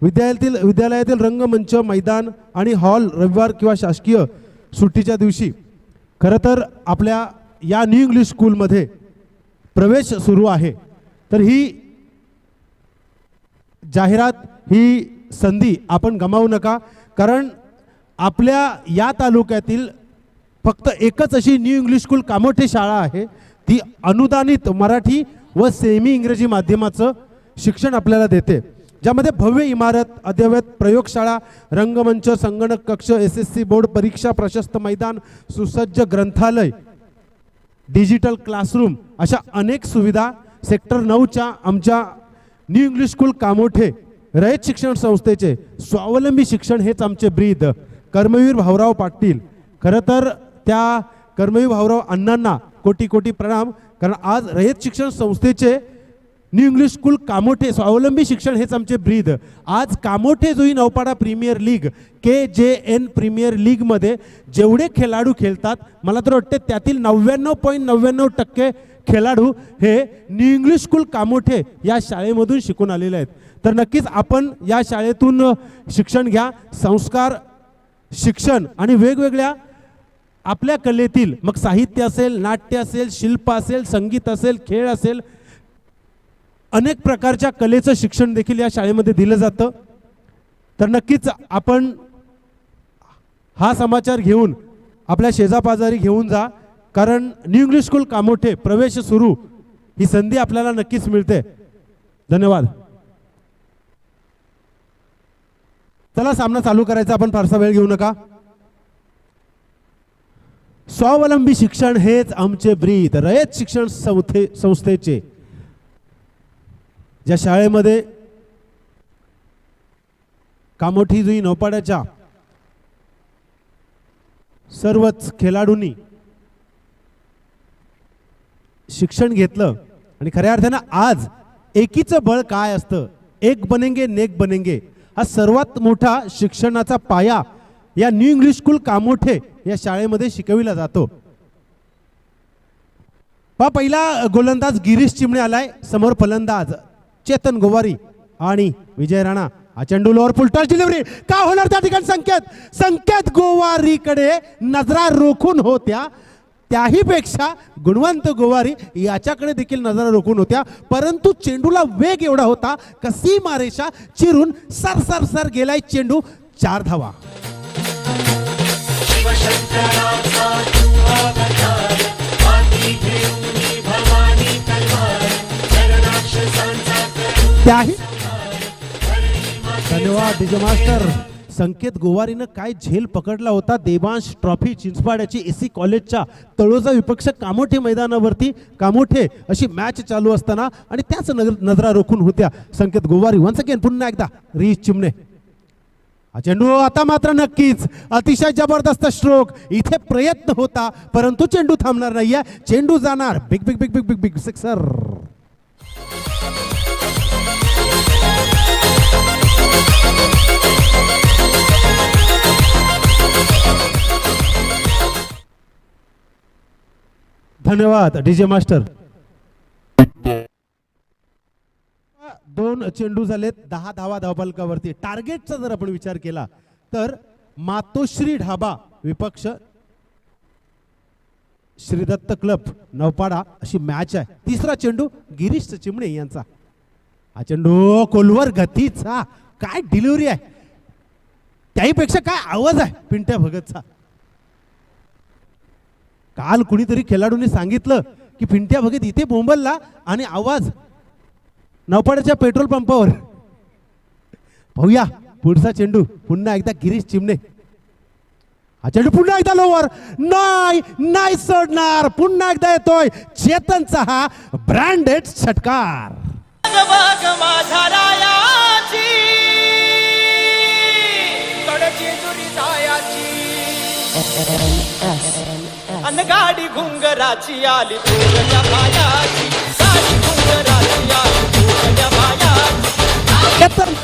विद्यालयातील रंगमंच, मैदान आणि हॉल रविवार किंवा शासकीय सुट्टीच्या दिवशी. खरं तर आपल्या या न्यू इंग्लिश स्कूलमध्ये प्रवेश सुरू आहे. तर ही जाहिरात, ही संधी आपण गमावू नका. कारण आपल्या या तालुक्यातील फक्त एकच अशी न्यू इंग्लिश स्कूल कामोठे शाळा आहे, ती अनुदानित मराठी व सेमी इंग्रजी माध्यमाचं शिक्षण आपल्याला देते, ज्यामध्ये भव्य इमारत, अद्ययावत प्रयोगशाळा, रंगमंच, संगणक कक्ष, SSC बोर्ड परीक्षा, प्रशस्त मैदान, सुसज्ज ग्रंथालय, डिजिटल क्लासरूम अशा अनेक सुविधा सेक्टर 9च्या आमच्या न्यू इंग्लिश स्कूल कामोठे रयत शिक्षण संस्थेचे स्वावलंबी शिक्षण हेच आमचे ब्रीद कर्मवीर भाऊराव पाटील. खरं तर त्या कर्मवीर भाऊराव अण्णांना कोटी कोटी प्रणाम. कारण आज रयत शिक्षण संस्थेचे न्यू इंग्लिश स्कूल कामोठे स्वावलंबी शिक्षण हेच आमचे ब्रीद आज Kamothe Jui Naupada premier league KJN premier लीगमध्ये जेवढे खेळाडू खेळतात, मला तर वाटते त्यातील 99.99% खेळाडू हे न्यू इंग्लिश स्कूल कामोठे या शाळेमधून शिकून आलेले आहेत. तर नक्कीच आपण या शाळेतून शिक्षण घ्या. संस्कार, शिक्षण आणि वेगवेगळ्या आपल्या कलेतील, मग साहित्य असेल, नाट्य असेल, शिल्प असेल, संगीत असेल, खेळ असेल, अनेक प्रकारच्या कलेचं शिक्षण देखील या शाळेमध्ये दिलं जातं. तर नक्कीच आपण हा समाचार घेऊन आपल्या शेजापाजारी घेऊन जा. कारण न्यू इंग्लिश स्कूल कामोठे प्रवेश सुरू ही संधी आपल्याला नक्कीच मिळते. धन्यवाद. चला सामना चालू करायचा, आपण फारसा वेळ घेऊ नका. स्वावलंबी शिक्षण हेच आमचे ब्रीद रयत शिक्षण संस्थेचे, ज्या शाळेमध्ये कामोठी जुई नौपाड्याच्या सर्वच खेळाडूंनी शिक्षण घेतलं. आणि खऱ्या अर्थानं आज एकीचं बळ काय असतं, एक बनेंगे नेक बनेंगे, हा सर्वात मोठा शिक्षणाचा पाया या न्यू इंग्लिश स्कूल कामोठे या शाळेमध्ये शिकविला जातो. पहिला गोलंदाज गिरीश चिमणे आलाय, समोर फलंदाज चेतन गोवारी आणि विजय राणा. हा चेंडू लोअर फुल टच डिलिव्हरी का होणार त्या ठिकाणी संकेत गोवारीकडे नजरा रोखून होत्या. त्याही पेक्षा गुणवंत गोवारी याच्याकडे देखील नजरा रोखून होत्या, परंतु चेंडूला वेग एवढा होता का सीमारेषा चिरून सर सर सर गेलाय चेंडू. 4 धावा. त्याही धन्यवाद डीजे मास्टर. संकेत गोवारीनं काय झेल पकडला होता. देवांश ट्रॉफी चिंचपाड्याची SC कॉलेजच्या तळोजा विपक्ष कामोठे मैदानावरती कामोठे अशी मॅच चालू असताना आणि त्याच नजरा रोखून होत्या संकेत गोवारी. वन्स अगेन पुन्हा एकदा गिरीश चिमणे. हा चेंडू आता मात्र नक्कीच अतिशय जबरदस्त स्ट्रोक. इथे प्रयत्न होता परंतु चेंडू थांबणार नाहीये. चेंडू जाणार big big big big big big sixer. धन्यवाद डीजे मास्टर. 2 चेंडू झालेत, 10 धावा धावफलकावरती. टार्गेटचा जर आपण विचार केला तर मातोश्री ढाबा विपक्ष श्रीदत्त क्लब नवपाडा अशी मॅच आहे. तिसरा चेंडू गिरीश चिमणे यांचा. हा चेंडू कोलवर गतीचा. काय डिलिव्हरी आहे, त्याहीपेक्षा काय आवाज आहे पिंट्या भगतचा. काल कुणीतरी खेळाडूंनी सांगितलं की पिंट्या भगत इथे बोंबलला आणि आवाज नवपाड्याच्या पेट्रोल पंपावर. पाहूया पुढचा चेंडू पुन्हा एकदा गिरीश चिमणे. हा चेंडू पुन्हा एकदा लोवर. नाही सोडणार. पुन्हा एकदा येतोय चेतनचा हा ब्रँडेड षटकार. गाडी घुंगराची आली तुझ्या पायाची. गाडी घुंगराची आली तुझ्या पायाची.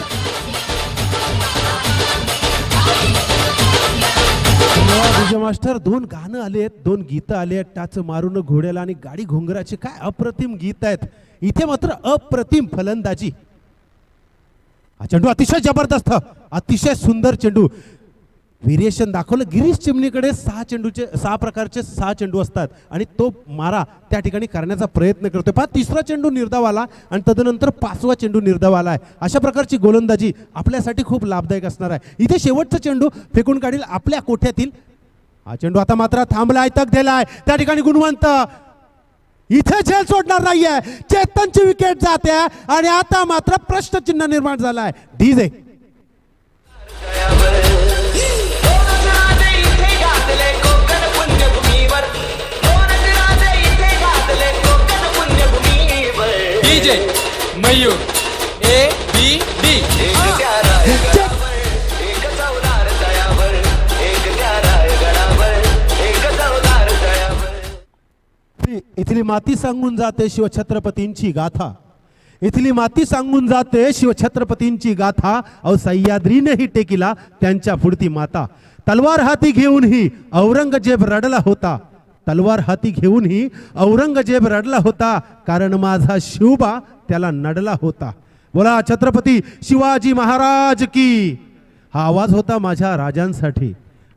डीजे मास्टर 2 गाणं आलेत, 2 गीतं आलेत. टाच मारून घोड्याला आणि गाडी घुंगराची. काय अप्रतिम गीत आहेत. इथे मात्र अप्रतिम फलंदाजी. हा चेंडू अतिशय जबरदस्त, अतिशय सुंदर चेंडू. व्हेरिएशन दाखवलं. गिरीश चिमणीकडे 6 प्रकारचे 6 चेंडू असतात आणि तो मारा त्या ठिकाणी करण्याचा प्रयत्न करतोय. पहा तिसरा चेंडू निर्धाव आला आणि तदनंतर 5वा चेंडू निर्धाव आला आहे. अशा प्रकारची गोलंदाजी आपल्यासाठी खूप लाभदायक असणार आहे. इथे शेवटचा चेंडू फेकून काढील आपल्या कोठ्यातील. हा चेंडू आता मात्र थांबलाय, तक दिलाय त्या ठिकाणी गुणवंत. इथे झेल सोडणार नाहीये. चेतनची विकेट जाते आणि आता मात्र प्रश्नचिन्ह निर्माण झालाय. DJ DJ Mayur ABD. इथली माती सांगून जाते शिवछत्रपतींची गाथा. इथली माती सांगून जाते शिवछत्रपतींची गाथा. अहो सह्याद्रीनेही टेकिला त्यांच्या पुढती माता. तलवार हाती घेऊनही औरंगजेब रडला होता. तलवार हाती घेऊनही औरंगजेब रडला होता. कारण माझा शिवबा त्याला नडला होता. बोला छत्रपती शिवाजी महाराज की. हा आवाज होता माझ्या राजांसाठी.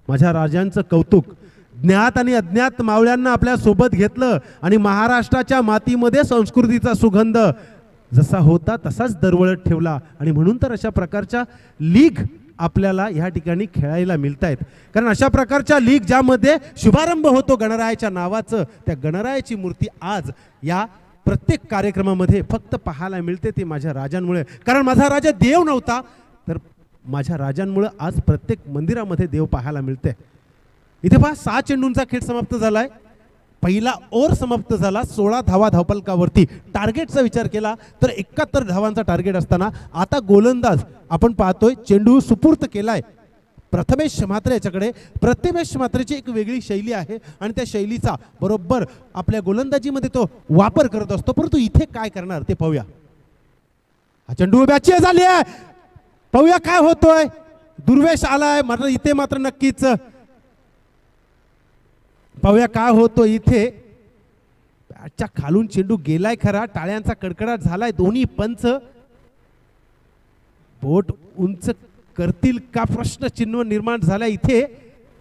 माझ्या राजांचं कौतुक. ज्ञात आणि अज्ञात मावळ्यांना आपल्या सोबत घेतलं आणि महाराष्ट्राच्या मातीमध्ये संस्कृतीचा सुगंध जसा होता तसाच दरवळत ठेवला. आणि म्हणून तर अशा प्रकारच्या लीग आपल्याला या ठिकाणी खेळायला मिळत आहेत. कारण अशा प्रकारच्या लीग ज्यामध्ये शुभारंभ होतो गणरायाच्या नावाचं, त्या गणरायाची मूर्ती आज या प्रत्येक कार्यक्रमामध्ये फक्त पाहायला मिळते. ते माझ्या राजांमुळे. कारण माझा राजा देव नव्हता, तर माझ्या राजांमुळे आज प्रत्येक मंदिरामध्ये देव पाहायला मिळते. इथे पहा 6 चेंडूंचा खेळ समाप्त झालाय. पहिला ओव्हर समाप्त झाला. 16 धावा धावफलकावरती. टार्गेटचा विचार केला तर 71 धावांचा टार्गेट असताना आता गोलंदाज आपण पाहतोय चेंडू सुपूर्त केलाय प्रथमेश म्हात्रे याच्याकडे. प्रथमेश म्हात्रेची एक वेगळी शैली आहे आणि त्या शैलीचा बरोबर आपल्या गोलंदाजीमध्ये तो वापर करत असतो. परंतु इथे काय करणार ते पाहूया. हा चेंडू बॅची झाली आहे. पाहूया काय होतोय. दुर्वेश आलाय मात्र इथे मात्र नक्कीच पाहूया काय होतो. इथे बॅटच्या खालून चेंडू गेलाय खरा. टाळ्यांचा कडकडाट झालाय. दोन्ही पंच बोट उंच करतील का प्रश्नचिन्ह निर्माण झालाय. इथे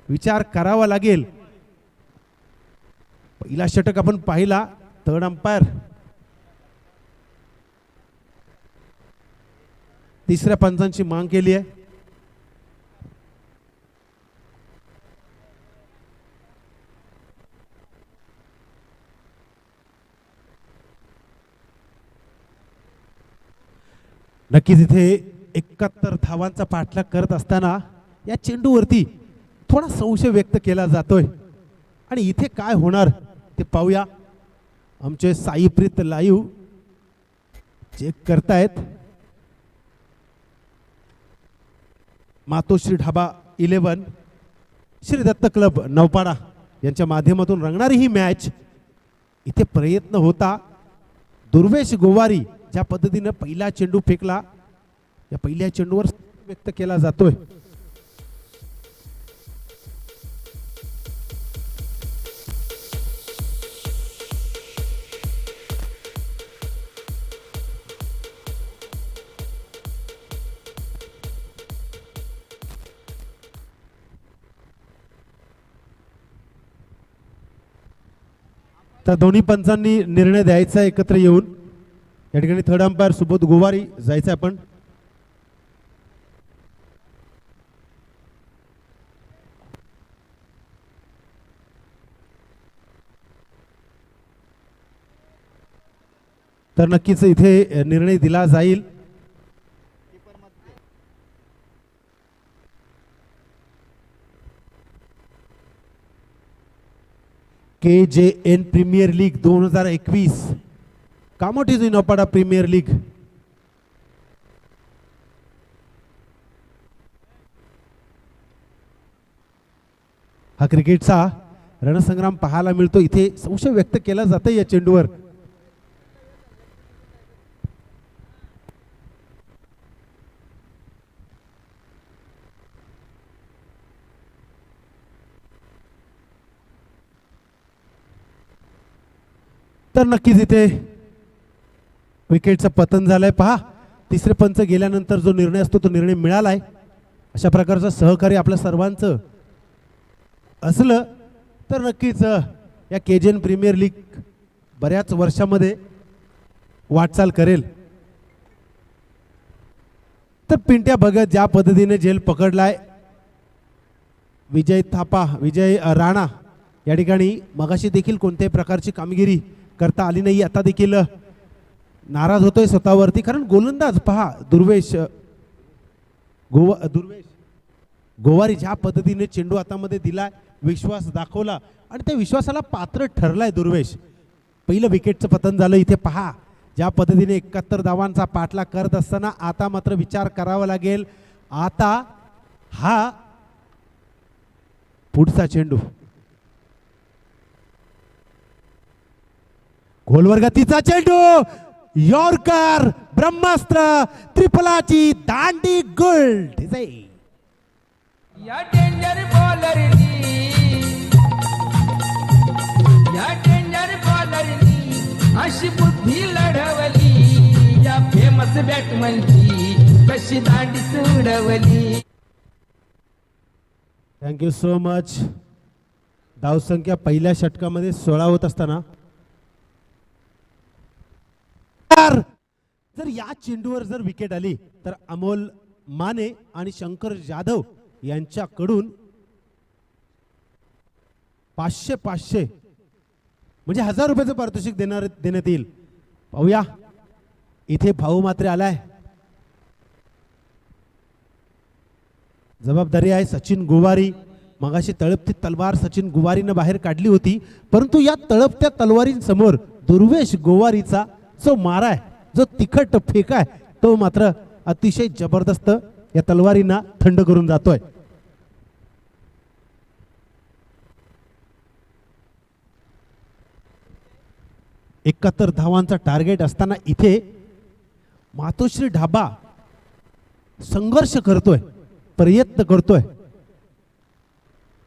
विचार करावा लागेल. पहिला षटक आपण पाहिला. थर्ड अंपायर तिसऱ्या पंचांची मांग केली आहे. नक्कीच इथे 71 धावांचा पाठलाग करत असताना या चेंडूवरती थोडा संशय व्यक्त केला जातोय. आणि इथे काय होणार ते पाहूया. आमचे साईप्रीत लाईव्ह चेक करतायत. मातोश्री ढाबा 11 श्री दत्त क्लब नवपाडा यांच्या माध्यमातून रंगणारी ही मॅच. इथे प्रयत्न होता दुर्वेश गोवारी ज्या पद्धतीनं पहिला चेंडू फेकला या पहिल्या चेंडूवर व्यक्त केला जातोय. तर दोन्ही पंचांनी निर्णय द्यायचा एकत्र येऊन. या ठिकाणी थर्ड अंपायर सुबोध गोवारी जायचं आपण. तर नक्कीच इथे निर्णय दिला जाईल. KJN premier league 2021 Kamoti Naupada premier league. हा क्रिकेटचा रणसंग्राम पाहायला मिळतो. इथे संशय व्यक्त केला जातं या चेंडूवर. तर नक्कीच इथे विकेटचं पतन झालंय. पहा तिसरे पंच गेल्यानंतर जो निर्णय असतो तो निर्णय मिळालाय. अशा प्रकारचं सहकार्य आपल्या सर्वांचं असलं तर नक्कीच या KJN प्रीमियर लीग बऱ्याच वर्षामध्ये वाटचाल करेल. तर पिंट्या भगत ज्या पद्धतीने झेल पकडलाय, विजय थापा, विजय राणा या ठिकाणी मगाशी देखील कोणत्याही प्रकारची कामगिरी करता आली नाही. आता देखील नाराज होतोय स्वतःवरती, कारण गोलंदाज पहा दुर्वेश गोवारी ज्या पद्धतीने चेंडू हातामध्ये दिलाय, विश्वास दाखवला आणि त्या विश्वासाला पात्र ठरलाय दुर्वेश. पहिलं विकेटचं पतन झालं. इथे पहा ज्या पद्धतीने 71 धावांचा पाठलाग करत असताना आता मात्र विचार करावा लागेल. आता हा पुढचा चेंडू खोलवर गतीचा चेंडू, यॉर्कर, ब्रह्मास्त्र, त्रिफलाची दांडी गोल्ड. या डेंजर बॉलरनी अशी बुद्धी लढवली, या फेमस बॅटमनची कशी दांडी सोडवली. Thank you so much. धावसंख्या पहिल्या षटकामध्ये 16 होत असताना जर या चेंडूवर जर विकेट आली तर अमोल माने आणि शंकर जाधव यांच्याकडून 500 म्हणजे 1000 रुपयाचं पारितोषिक देण्यात येईल. पाहूया इथे भाऊ मात्र आलाय. जबाबदारी आहे सचिन गोवारी. मगाशी तळपती तलवार सचिन गोवारीनं बाहेर काढली होती, परंतु या तळपत्या तलवारींसमोर दुर्वेश गोवारीचा जो मारा आहे, जो तिखट फेका आहे, तो मात्र अतिशय जबरदस्त या तलवारींना थंड करून जातोय. एकाहत्तर धावांचा टार्गेट असताना इथे मातोश्री ढाबा संघर्ष करतोय, प्रयत्न करतोय.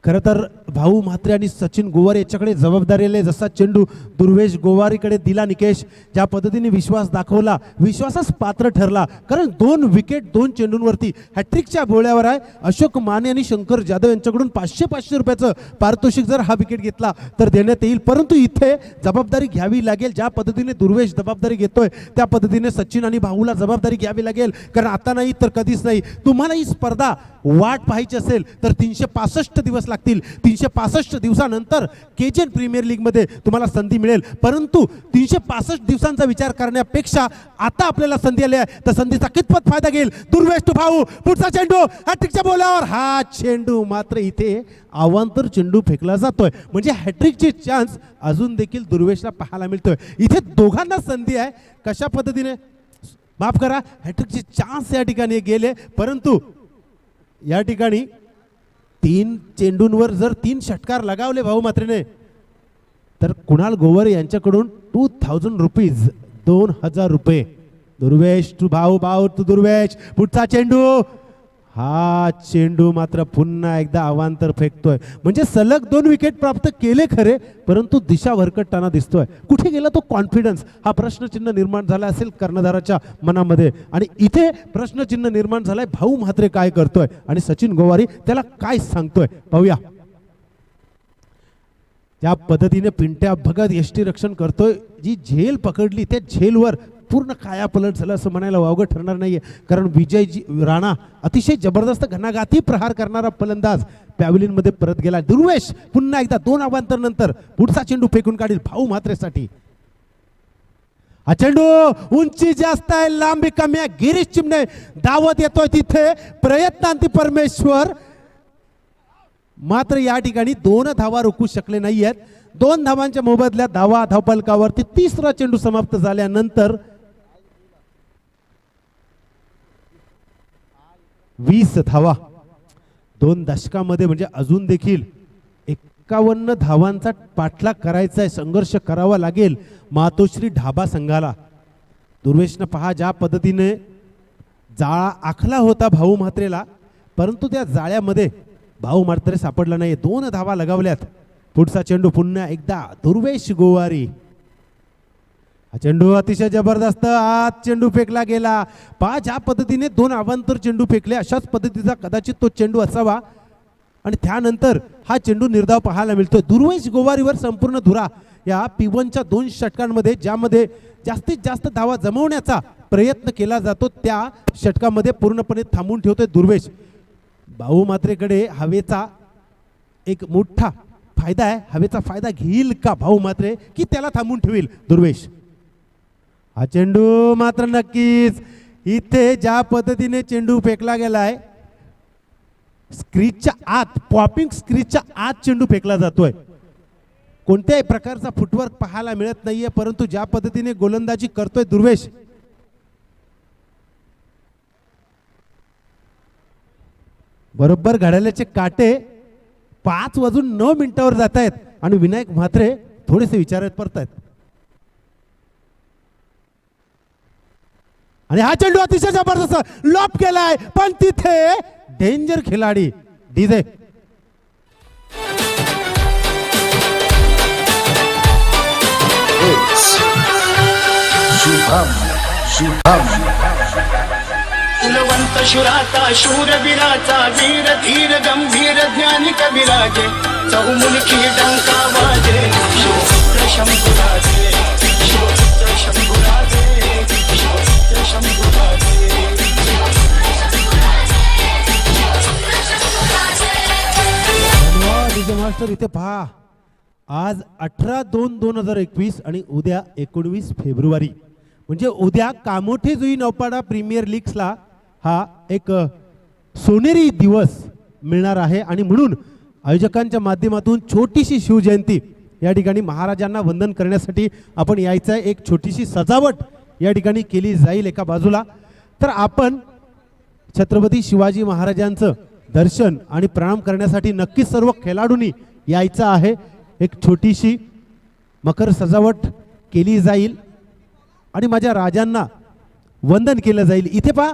खरं तर भाऊ म्हात्रे आणि सचिन गोवारी याच्याकडे जबाबदारी आली. जसा चेंडू दुर्वेश गोवारीकडे दिला निकेश, ज्या पद्धतीने विश्वास दाखवला, विश्वासास पात्र ठरला, कारण 2 विकेट 2 चेंडूंवरती हॅट्रिकच्या गोळ्यावर आहे. अशोक माने आणि शंकर जाधव यांच्याकडून 500 रुपयाचं पारितोषिक जर हा विकेट घेतला तर देण्यात येईल. परंतु इथे जबाबदारी घ्यावी लागेल. ज्या पद्धतीने दुर्वेश जबाबदारी घेतोय त्या पद्धतीने सचिन आणि भाऊला जबाबदारी घ्यावी लागेल, कारण आता नाही तर कधीच नाही. तुम्हाला ही स्पर्धा वाट पाहायची असेल तर 365 दिवस लागतील. 365 दिवसानंतर KJN प्रीमियर लीग मध्ये तुम्हाला संधी मिळेल. परंतु 365 दिवसांचा विचार करण्यापेक्षा आता आपल्याला संधी आली आहे, तर संधीचा कितपत फायदा घेईल दुर्वेश टू भाऊ. पुढचा चेंडू हॅट्रिकच्या बोलावर, हा चेंडू मात्र इथे अवांतर चेंडू फेकला जातोय, म्हणजे हॅट्रिकची चान्स अजून देखील दुर्वेशला पाहायला मिळतोय. इथे दोघांना संधी आहे. कशा पद्धतीने माफ करा, हॅट्रिकचे चान्स या ठिकाणी गेले, परंतु या ठिकाणी 3 चेंडूंवर जर 3 षटकार लगावले भाऊ मात्रेने तर कुणाल गोवारी यांच्याकडून 2000 रुपीज 2000 रुपये. दुर्वेश तू भाऊ तू दुर्वेश, पुढचा चेंडू. हा चेंडू मात्र पुन्हा एकदा अवांतर फेकतोय. म्हणजे सलग 2 विकेट प्राप्त केले खरे, परंतु दिशा भरकटताना दिसतोय. कुठे गेला तो कॉन्फिडन्स, हा प्रश्नचिन्ह निर्माण झाला असेल कर्णधाराच्या मनामध्ये. आणि इथे प्रश्नचिन्ह निर्माण झालाय, भाऊ म्हात्रे काय करतोय आणि सचिन गोवारी त्याला काय सांगतोय पाहूया. त्या पद्धतीने पिंट्या भगत यष्टीरक्षण करतोय. जी झेल पकडली त्या झेलवर पूर्ण कायापलट झालं असं म्हणायला वावगं ठरणार नाहीये, कारण विजयजी राणा अतिशय जबरदस्त घणाघाती प्रहार करणारा फलंदाज पॅव्हलियन मध्ये परत गेला. दुर्वेश पुन्हा एकदा 2 अवांतर नंतर पुढचा चेंडू फेकून काढील भाऊ म्हात्रेसाठी. हा चेंडू उंची जास्त आहे, लांबी कमी आहे. गिरीश चिमणे धावत येतोय तिथे, प्रयत्नांती परमेश्वर. मात्र या ठिकाणी 2 धावा रोखू शकले नाहीयेत. 2 धावांच्या मोबदल्यात धावफलकावरती 3रा चेंडू समाप्त झाल्यानंतर 20 धावा. 2 दशकामध्ये म्हणजे अजून देखील 51 धावांचा पाठलाग करायचा आहे, संघर्ष करावा लागेल मातोश्री ढाबा संघाला. दुर्वेशनं पहा ज्या पद्धतीने जाळा आखला होता भाऊ म्हात्रेला, परंतु त्या जाळ्यामध्ये भाऊ म्हात्रे सापडला नाही. 2 धावा लगावल्यात. पुढचा चेंडू पुन्हा एकदा दुर्वेश गोवारी. हा चेंडू अतिशय जबरदस्त आत चेंडू फेकला गेला. पहा ज्या पद्धतीने 2 अवांतर चेंडू फेकले, अशाच पद्धतीचा कदाचित तो चेंडू असावा. आणि त्यानंतर हा चेंडू निर्धाव पाहायला मिळतोय. दुर्वेश गोवारीवर संपूर्ण धुरा या P1च्या 2 षटकांमध्ये, ज्यामध्ये जास्तीत जास्त धावा जमवण्याचा प्रयत्न केला जातो, त्या षटकामध्ये पूर्णपणे थांबून ठेवतोय दुर्वेश. भाऊ म्हात्रेकडे हवेचा एक मोठा फायदा आहे. हवेचा फायदा घेईल का भाऊ म्हात्रे, की त्याला थांबून ठेवील दुर्वेश. हा चेंडू मात्र नक्कीच इथे ज्या पद्धतीने चेंडू फेकला गेलाय, स्क्रीजच्या आत, पॉपिंग स्क्रीजच्या आत चेंडू फेकला जातोय. कोणत्याही प्रकारचा फुटवर्क पाहायला मिळत नाहीये, परंतु ज्या पद्धतीने गोलंदाजी करतोय दुर्वेश, बरोबर घड्याळाचे काटे 5:09 जात आहेत आणि विनायक म्हात्रे थोडेसे विचारत पडतायत. आणि हा चेंडू अतिशय जबरदस्त लॉप केलाय, पण तिथे डेंजर खिलाडी डीजे. कुलवंत शुराचा शूरवीराचा वीर धीर गंभीर ज्ञानी कविराजे चौमुखी डंका वाजे शिवपुत्र शंभुराजे शिवपुत्र शंभुराजे शिवपुत्र शंभुराजे. डीजे मास्टर इथे पहा, आज 18/2/2021 आणि उद्या 19 फेब्रुवारी, म्हणजे उद्या कामोठे जुई नौपाडा प्रीमियर लीग्सला हा एक सोनेरी दिवस मिळणार आहे. आणि म्हणून आयोजकांच्या माध्यमातून छोटीशी शिवजयंती या ठिकाणी महाराजांना वंदन करण्यासाठी आपण यायचं आहे. एक छोटीशी सजावट या ठिकाणी केली जाईल एका बाजूला. तर आपण छत्रपती शिवाजी महाराजांचं दर्शन आणि प्रणाम करण्यासाठी नक्कीच सर्व खेळाडूंनी यायचं आहे. एक छोटीशी मकर सजावट केली जाईल आणि माझ्या राजांना वंदन केलं जाईल. इथे पहा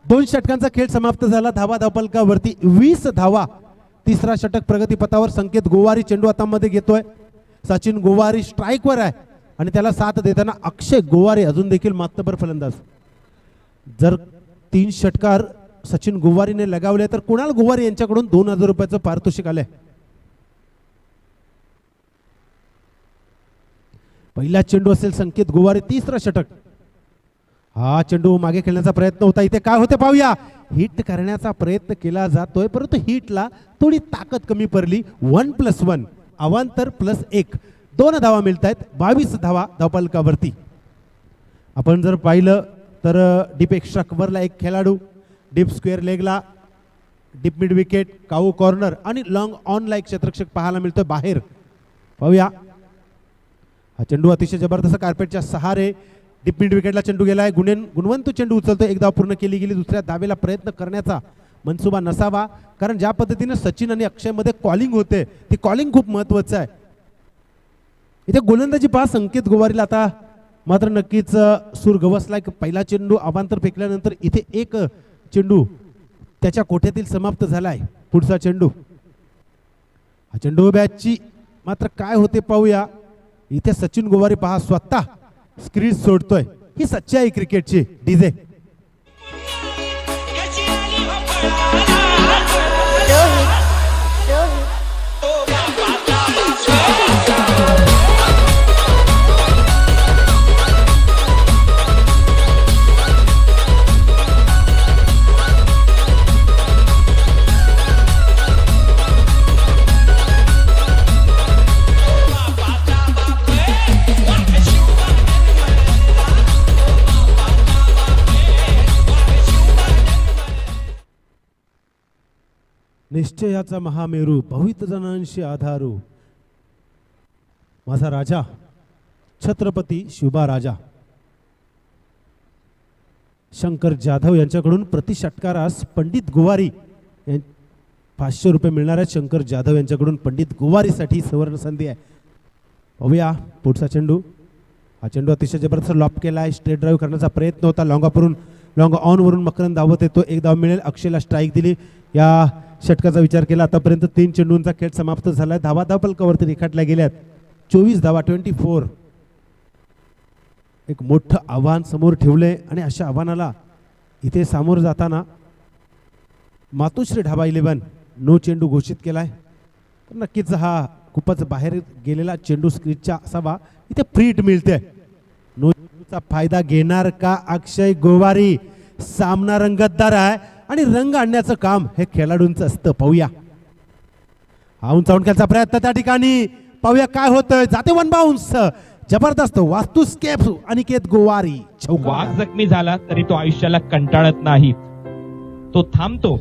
2 षटकांचा खेळ समाप्त झाला. धावफलकावरती 20 धावा. 3रा षटक प्रगतीपथावर. संकेत गोवारी चेंडू हातामध्ये घेतोय. सचिन गोवारी स्ट्राईकवर आहे आणि त्याला साथ देताना अक्षय गोवारी अजून देखील मातबर फलंदाज. जर 3 षटकार सचिन गोवारीने लगावले तर कुणाल गोवारी यांच्याकडून 2000 रुपयाचं पारितोषिक आलंय. पहिला चेंडू असेल संकेत गोवारी. 3रा षटक. हा चेंडू मागे खेळण्याचा प्रयत्न होता. इथे काय होते पाहूया. हिट करण्याचा प्रयत्न केला जातोय, परंतु हिटला थोडी ताकद कमी पडली. 1+1 अवांतर +1 2 धावा मिळत आहेत. 22 धावा धावफलकावरती. आपण जर पाहिलं तर डीप एक्स्ट्रा कव्हरला एक खेळाडू, डीप स्क्वेअर लेगला, deep mid wicket, cow corner आणि लॉंग ऑन लाईक क्षेत्ररक्षक पाहायला मिळतोय बाहेर. पाहूया. हा चेंडू अतिशय जबरदस्त कार्पेटच्या सहारे डीप मिड विकेटला चेंडू गेलाय. गुणवंत चेंडू उचलतो. एक धाव पूर्ण केली गेली. दुसऱ्या धावेला प्रयत्न करण्याचा मनसुबा नसावा, कारण ज्या पद्धतीने सचिन आणि अक्षयमध्ये कॉलिंग होते ती कॉलिंग खूप महत्त्वाचं आहे. इथे गोलंदाजी पहा संकेत गोवारीला आता मात्र नक्कीच सूर गवसला. पहिला चेंडू अवांतर फेकल्यानंतर इथे एक चेंडू त्याच्या कोठ्यातील समाप्त झालाय. पुढचा चेंडू, हा चेंडू बॅचची मात्र काय होते पाहूया. इथे सचिन गोवारी पहा स्वतः स्क्रीन सोडतोय. ही सच्चाई क्रिकेटची. डीजे निश्चयाचा महामेरू भवित जनांशी आधारू माझा राजा छत्रपती शिवबा राजा. शंकर जाधव यांच्याकडून प्रति षटकारास पंडित गोवारी 500 रुपये मिळणार आहेत. शंकर जाधव यांच्याकडून पंडित गोवारीसाठी सुवर्ण संधी आहे. पाहूया पुढचा चेंडू. हा चेंडू अतिशय जबरदस्त लॉप केला आहे. स्ट्रेट ड्राईव्ह करण्याचा प्रयत्न होता. लॉंग ऑन वरून मकरंद धावत येतो. एक धाव मिळेल. अक्षयला स्ट्राईक दिली. या षटकाचा विचार केला आतापर्यंत 3 चेंडूंचा खेळ समाप्त झाला. धावा धावपलकावरती रेखाटल्या गेल्यात. 24 धावा 24. एक मोठं आव्हान समोर ठेवले आणि अशा आव्हानाला इथे सामोरं जाताना मातोश्री ढाबा 11 नो चेंडू घोषित केलाय. तर नक्कीच हा खूपच बाहेर गेलेला चेंडू स्क्रीनच्या असावा. इथे फ्री हिट मिळते. नो चेंडूचा फायदा घेणार का अक्षय गोवारी. सामना रंगतदार आहे आणि रंग आणण्याचं काम हे खेळाडूंचं असतं. पाहूया हा उंचावून खेळचा प्रयत्न त्या ठिकाणी. पाहूया काय होतंय. जाते 1 बाउन्स. जबरदस्त वास्तुस्केप. अनिकेत गोवारी वाघ जखमी झाला तरी तो आयुष्याला कंटाळत नाही. तो थांबतो,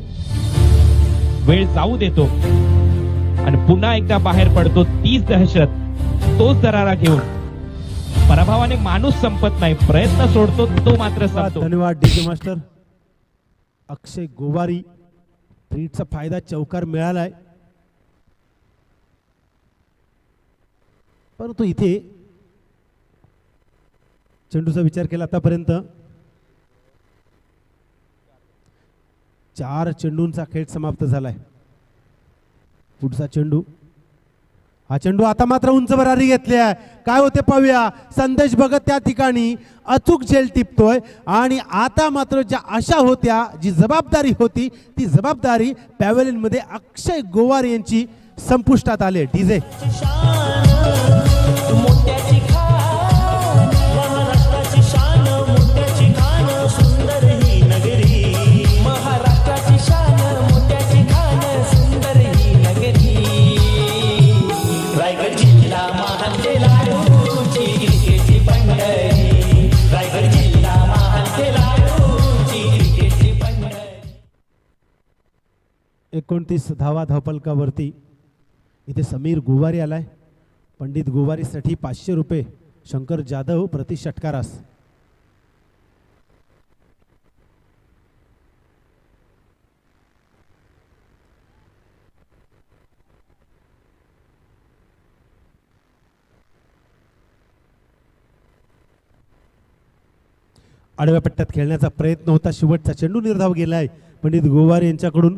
वेळ जाऊ देतो आणि पुन्हा एकदा बाहेर पडतो. तीच दहशत, तोच दरारा घेऊन. पराभवाने माणूस संपत नाही, प्रयत्न सोडतो तो मात्र संपतो. धन्यवाद डीजे मास्टर. अक्षय गोवारी फ्रीटचा फायदा चौकार मिळालाय. परंतु इथे चेंडूचा विचार केला आतापर्यंत 4 चेंडूंचा खेळ समाप्त झालाय. पुढचा चेंडू, हा चेंडू आता मात्र उंच भरारी घेतली आहे. काय होते पाहूया. संदेश भगत त्या ठिकाणी अचूक झेल टिपतोय आणि आता मात्र ज्या आशा होत्या, जी जबाबदारी होती, ती जबाबदारी पॅव्हेलियन मध्ये अक्षय गोवारी यांची संपुष्टात आले. डीजे एकोणतीस धावा धावपलकावरती इथे समीर गोवारी आलाय. पंडित गोवारीसाठी 500 रुपये. शंकर जाधव प्रति षटकारास. आडव्या पट्ट्यात खेळण्याचा प्रयत्न होता. शेवटचा चेंडू निर्धाव गेलाय पंडित गोवारी यांच्याकडून.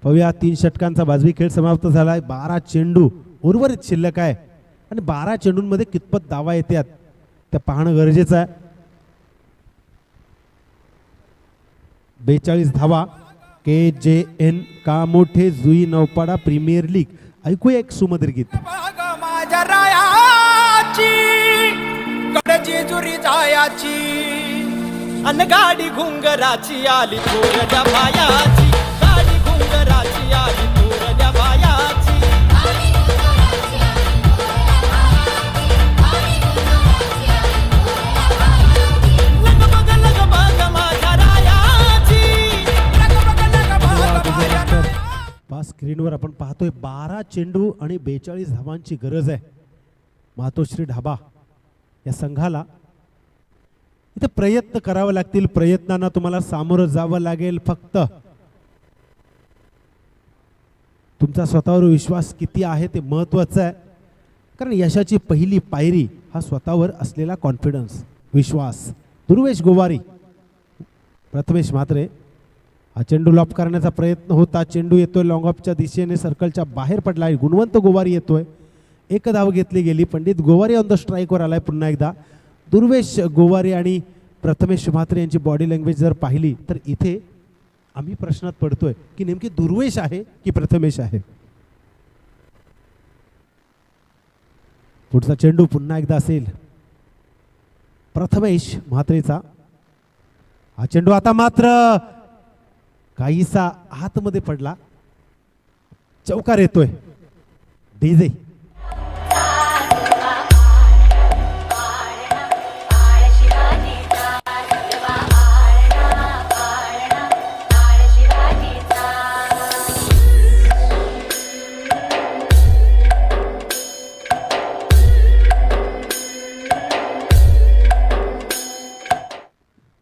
पाहूया 3 षटकांचा बाजवी खेळ समाप्त झालाय. 12 चेंडू उर्वरित शिल्लक आहे आणि 12 चेंडूंमध्ये कितपत धावा येतात ते पाहणं गरजेचं आहे. 42 धावा. KJN Kamothe Jui Naupada premier league. ऐकूया एक सुमधुर गीत. माझ्या रायाची कडची जुरी जायाची अन गाडी घुंगराची आली थोरल्या बायाची. गाडी घुंगराची आली थोरल्या बायाची. लग बग माझ्या रायाची. पहा स्क्रीनवर आपण पाहतोय 12 चेंडू आणि 42 धावांची गरज आहे मातोश्री ढाबा या संघाला. इथे प्रयत्न करावे लागतील. प्रयत्नांना तुम्हाला सामोरं जावं लागेल. फक्त तुमचा स्वतःवर विश्वास किती आहे ते महत्त्वाचं आहे, कारण यशाची पहिली पायरी हा स्वतःवर असलेला कॉन्फिडन्स, विश्वास. दुर्वेश गोवारी, प्रथमेश म्हात्रे, हा चेंडू लॉप करण्याचा प्रयत्न होता. चेंडू येतोय लॉंग ऑफच्या दिशेने, सर्कलच्या बाहेर पडला. गुणवंत गोवारी येतोय. एक धाव घेतली गेली. पंडित गोवारी ऑन द स्ट्राईकवर आलाय पुन्हा एकदा. दुर्वेश गोवारी आणि प्रथमेश म्हात्रे यांची बॉडी लँग्वेज जर पाहिली तर इथे आम्ही प्रश्नात पडतोय की नेमकी दुर्वेश आहे की प्रथमेश आहे. पुढचा चेंडू पुन्हा एकदा असेल प्रथमेश म्हात्रेचा. हा चेंडू आता मात्र काहीसा आतमध्ये पडला. चौकार येतोय. डीजे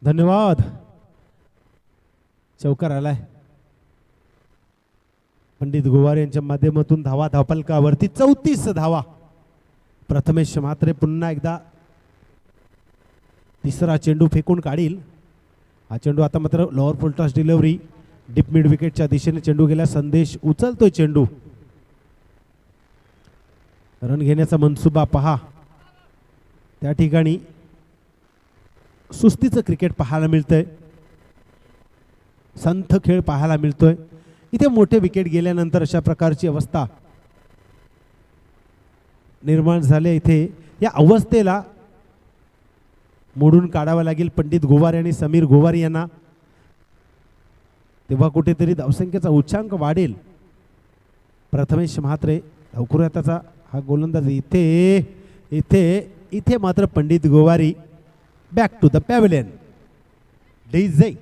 धन्यवाद. चौकार आलाय. पंडित गोवारे यांच्या माध्यमातून धावा धावफलकावरती 34 धावा. प्रथमेश म्हात्रे पुन्हा एकदा तिसरा चेंडू फेकून काढील. हा चेंडू आता मात्र lower full toss delivery, deep mid विकेटच्या दिशेने चेंडू गेला. संदेश उचलतोय चेंडू. रन घेण्याचा मनसुबा पहा. त्या ठिकाणी सुस्तीचं क्रिकेट पाहायला मिळतंय. संथ खेळ पाहायला मिळतोय. इथे मोठे विकेट गेल्यानंतर अशा प्रकारची अवस्था निर्माण झाले. इथे या अवस्थेला मोडून काढावं लागेल पंडित गोवारे आणि समीर गोवारी यांना. तेव्हा कुठेतरी धावसंख्येचा उच्चांक वाढेल. प्रथमेश म्हात्रे धावकुऱ्याचा हा गोलंदाज. इथे इथे इथे मात्र Pandit Gowari back to the pavilion. DJ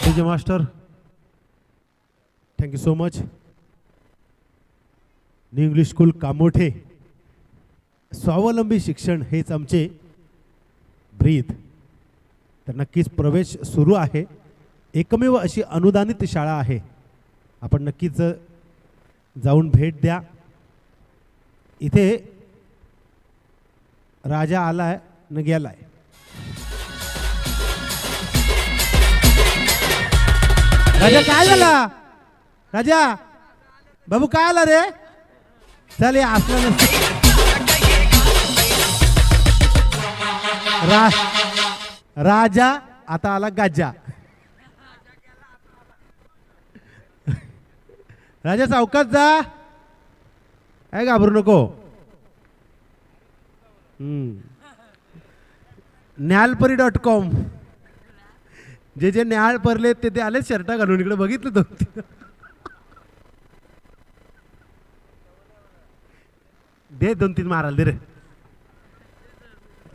DJ master, thank you so much. New English School Kamothe, स्वावलंबी शिक्षण हेच आमचे ब्रीद. तर नक्कीच प्रवेश सुरू आहे. एकमेव अशी अनुदानित शाळा आहे. आपण नक्कीच जाऊन भेट द्या. इथे राजा आलाय न गेलाय. राजा काय झाला? राजा बाबू काय आला रे? चल या असलं राजा आता आला गाजा. राजा चौकात जा, काय घाबरू नको. न्यालपरी.com जे जे न्याळ परले ते आले शर्ट घालून. इकडे बघितलं 2-3 दे 2-3 माराल दे रे.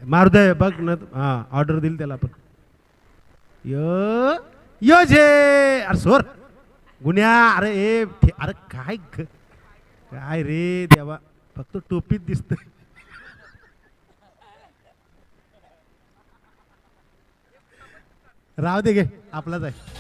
मारू दे बघ न. हा ऑर्डर दिली त्याला आपण. यो जे अरे सोर गुन्ह्या. अरे अरे काय रे देवा, फक्त टोपीत दिसत. राव दे गे, आपलाच आहे.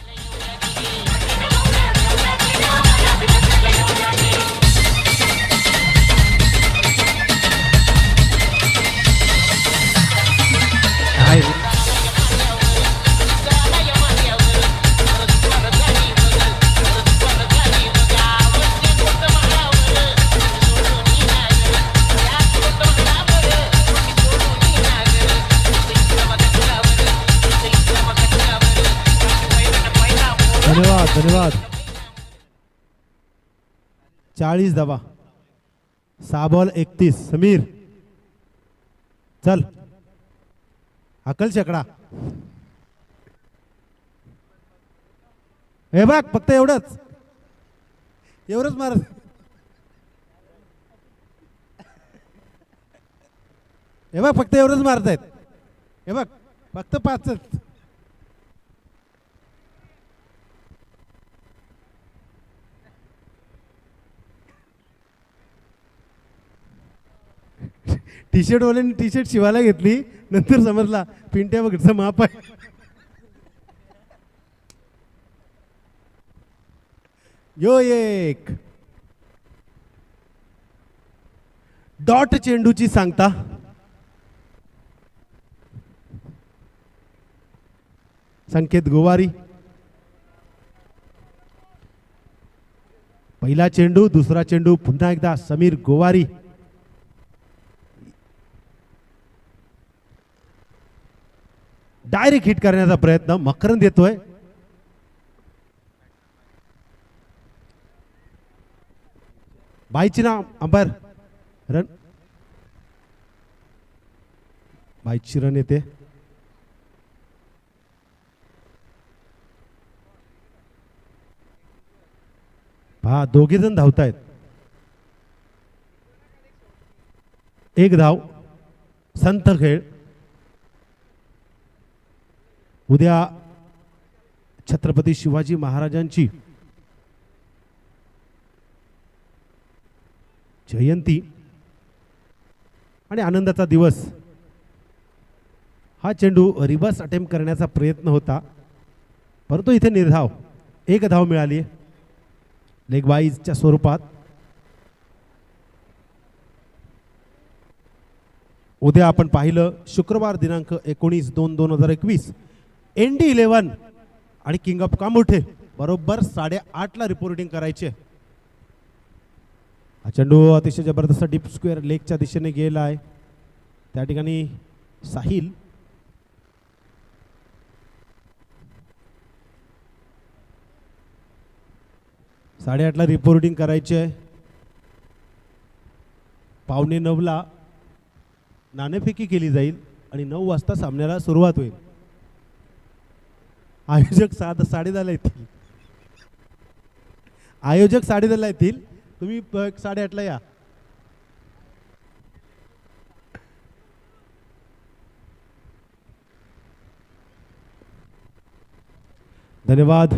धन्यवाद धन्यवाद. 40 धावा, 6 बॉल 31. समीर चल, अकल शेकडा. हे बघ फक्त एवढंच मार. हे बघ फक्त एवढंच मारतायत. हे बघ फक्त 5च. टी शर्ट वाल्यांनी टी शर्ट शिवायला घेतली, नंतर समजला पिंट्या बघचं माप आहे. यो एक डॉट चेंडूची सांगता. संकेत गोवारी. पहिला चेंडू, दुसरा चेंडू, पुन्हा एकदा समीर गोवारी. डायरेक्ट हिट करण्याचा प्रयत्न मकरंद येतोय. बाईची ना अंपायर रन. बाईची रन येते. पहा दोघे जण धावतायत. एक धाव. संत खेळ. उद्या छत्रपती शिवाजी महाराजांची जयंती आणि आनंदाचा दिवस. हा चेंडू रिव्हर्स अटेम्प्ट करण्याचा प्रयत्न होता, परंतु इथे निर्धाव. एक धाव मिळाली लेग वाईजच्या स्वरूपात. उद्या आपण पाहिलं शुक्रवार दिनांक 19/2/2021 ND11 आणि किंग ऑफ कामोठे बरोबर 8:30ला रिपोर्टिंग करायचे. हा चेंडू अतिशय जबरदस्त डीप स्क्वेअर लेगच्या दिशेने गेला आहे. त्या ठिकाणी साहिल साडे 8ला रिपोर्टिंग करायचे आहे. 8:45ला नाणेफेकी केली जाईल आणि 9 वाजता सामन्याला सुरुवात होईल. आयोजक 10:30ला येतील. आयोजक 10:30ला येतील. तुम्ही 8:30ला या. धन्यवाद.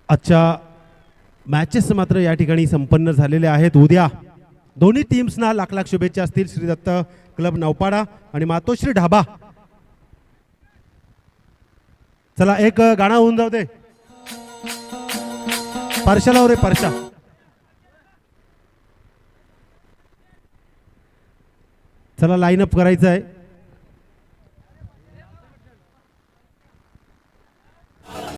आजच्या मॅचेस मात्र या ठिकाणी संपन्न झालेले आहेत. उद्या दोन्ही टीम्सना लाख लाख शुभेच्छा असतील. श्री दत्त क्लब नौपाडा आणि मातोश्री ढाबा. चला एक गाणं होऊन जाऊ दे. परशाला रे परशा. चला लाईन अप करायचं आहे.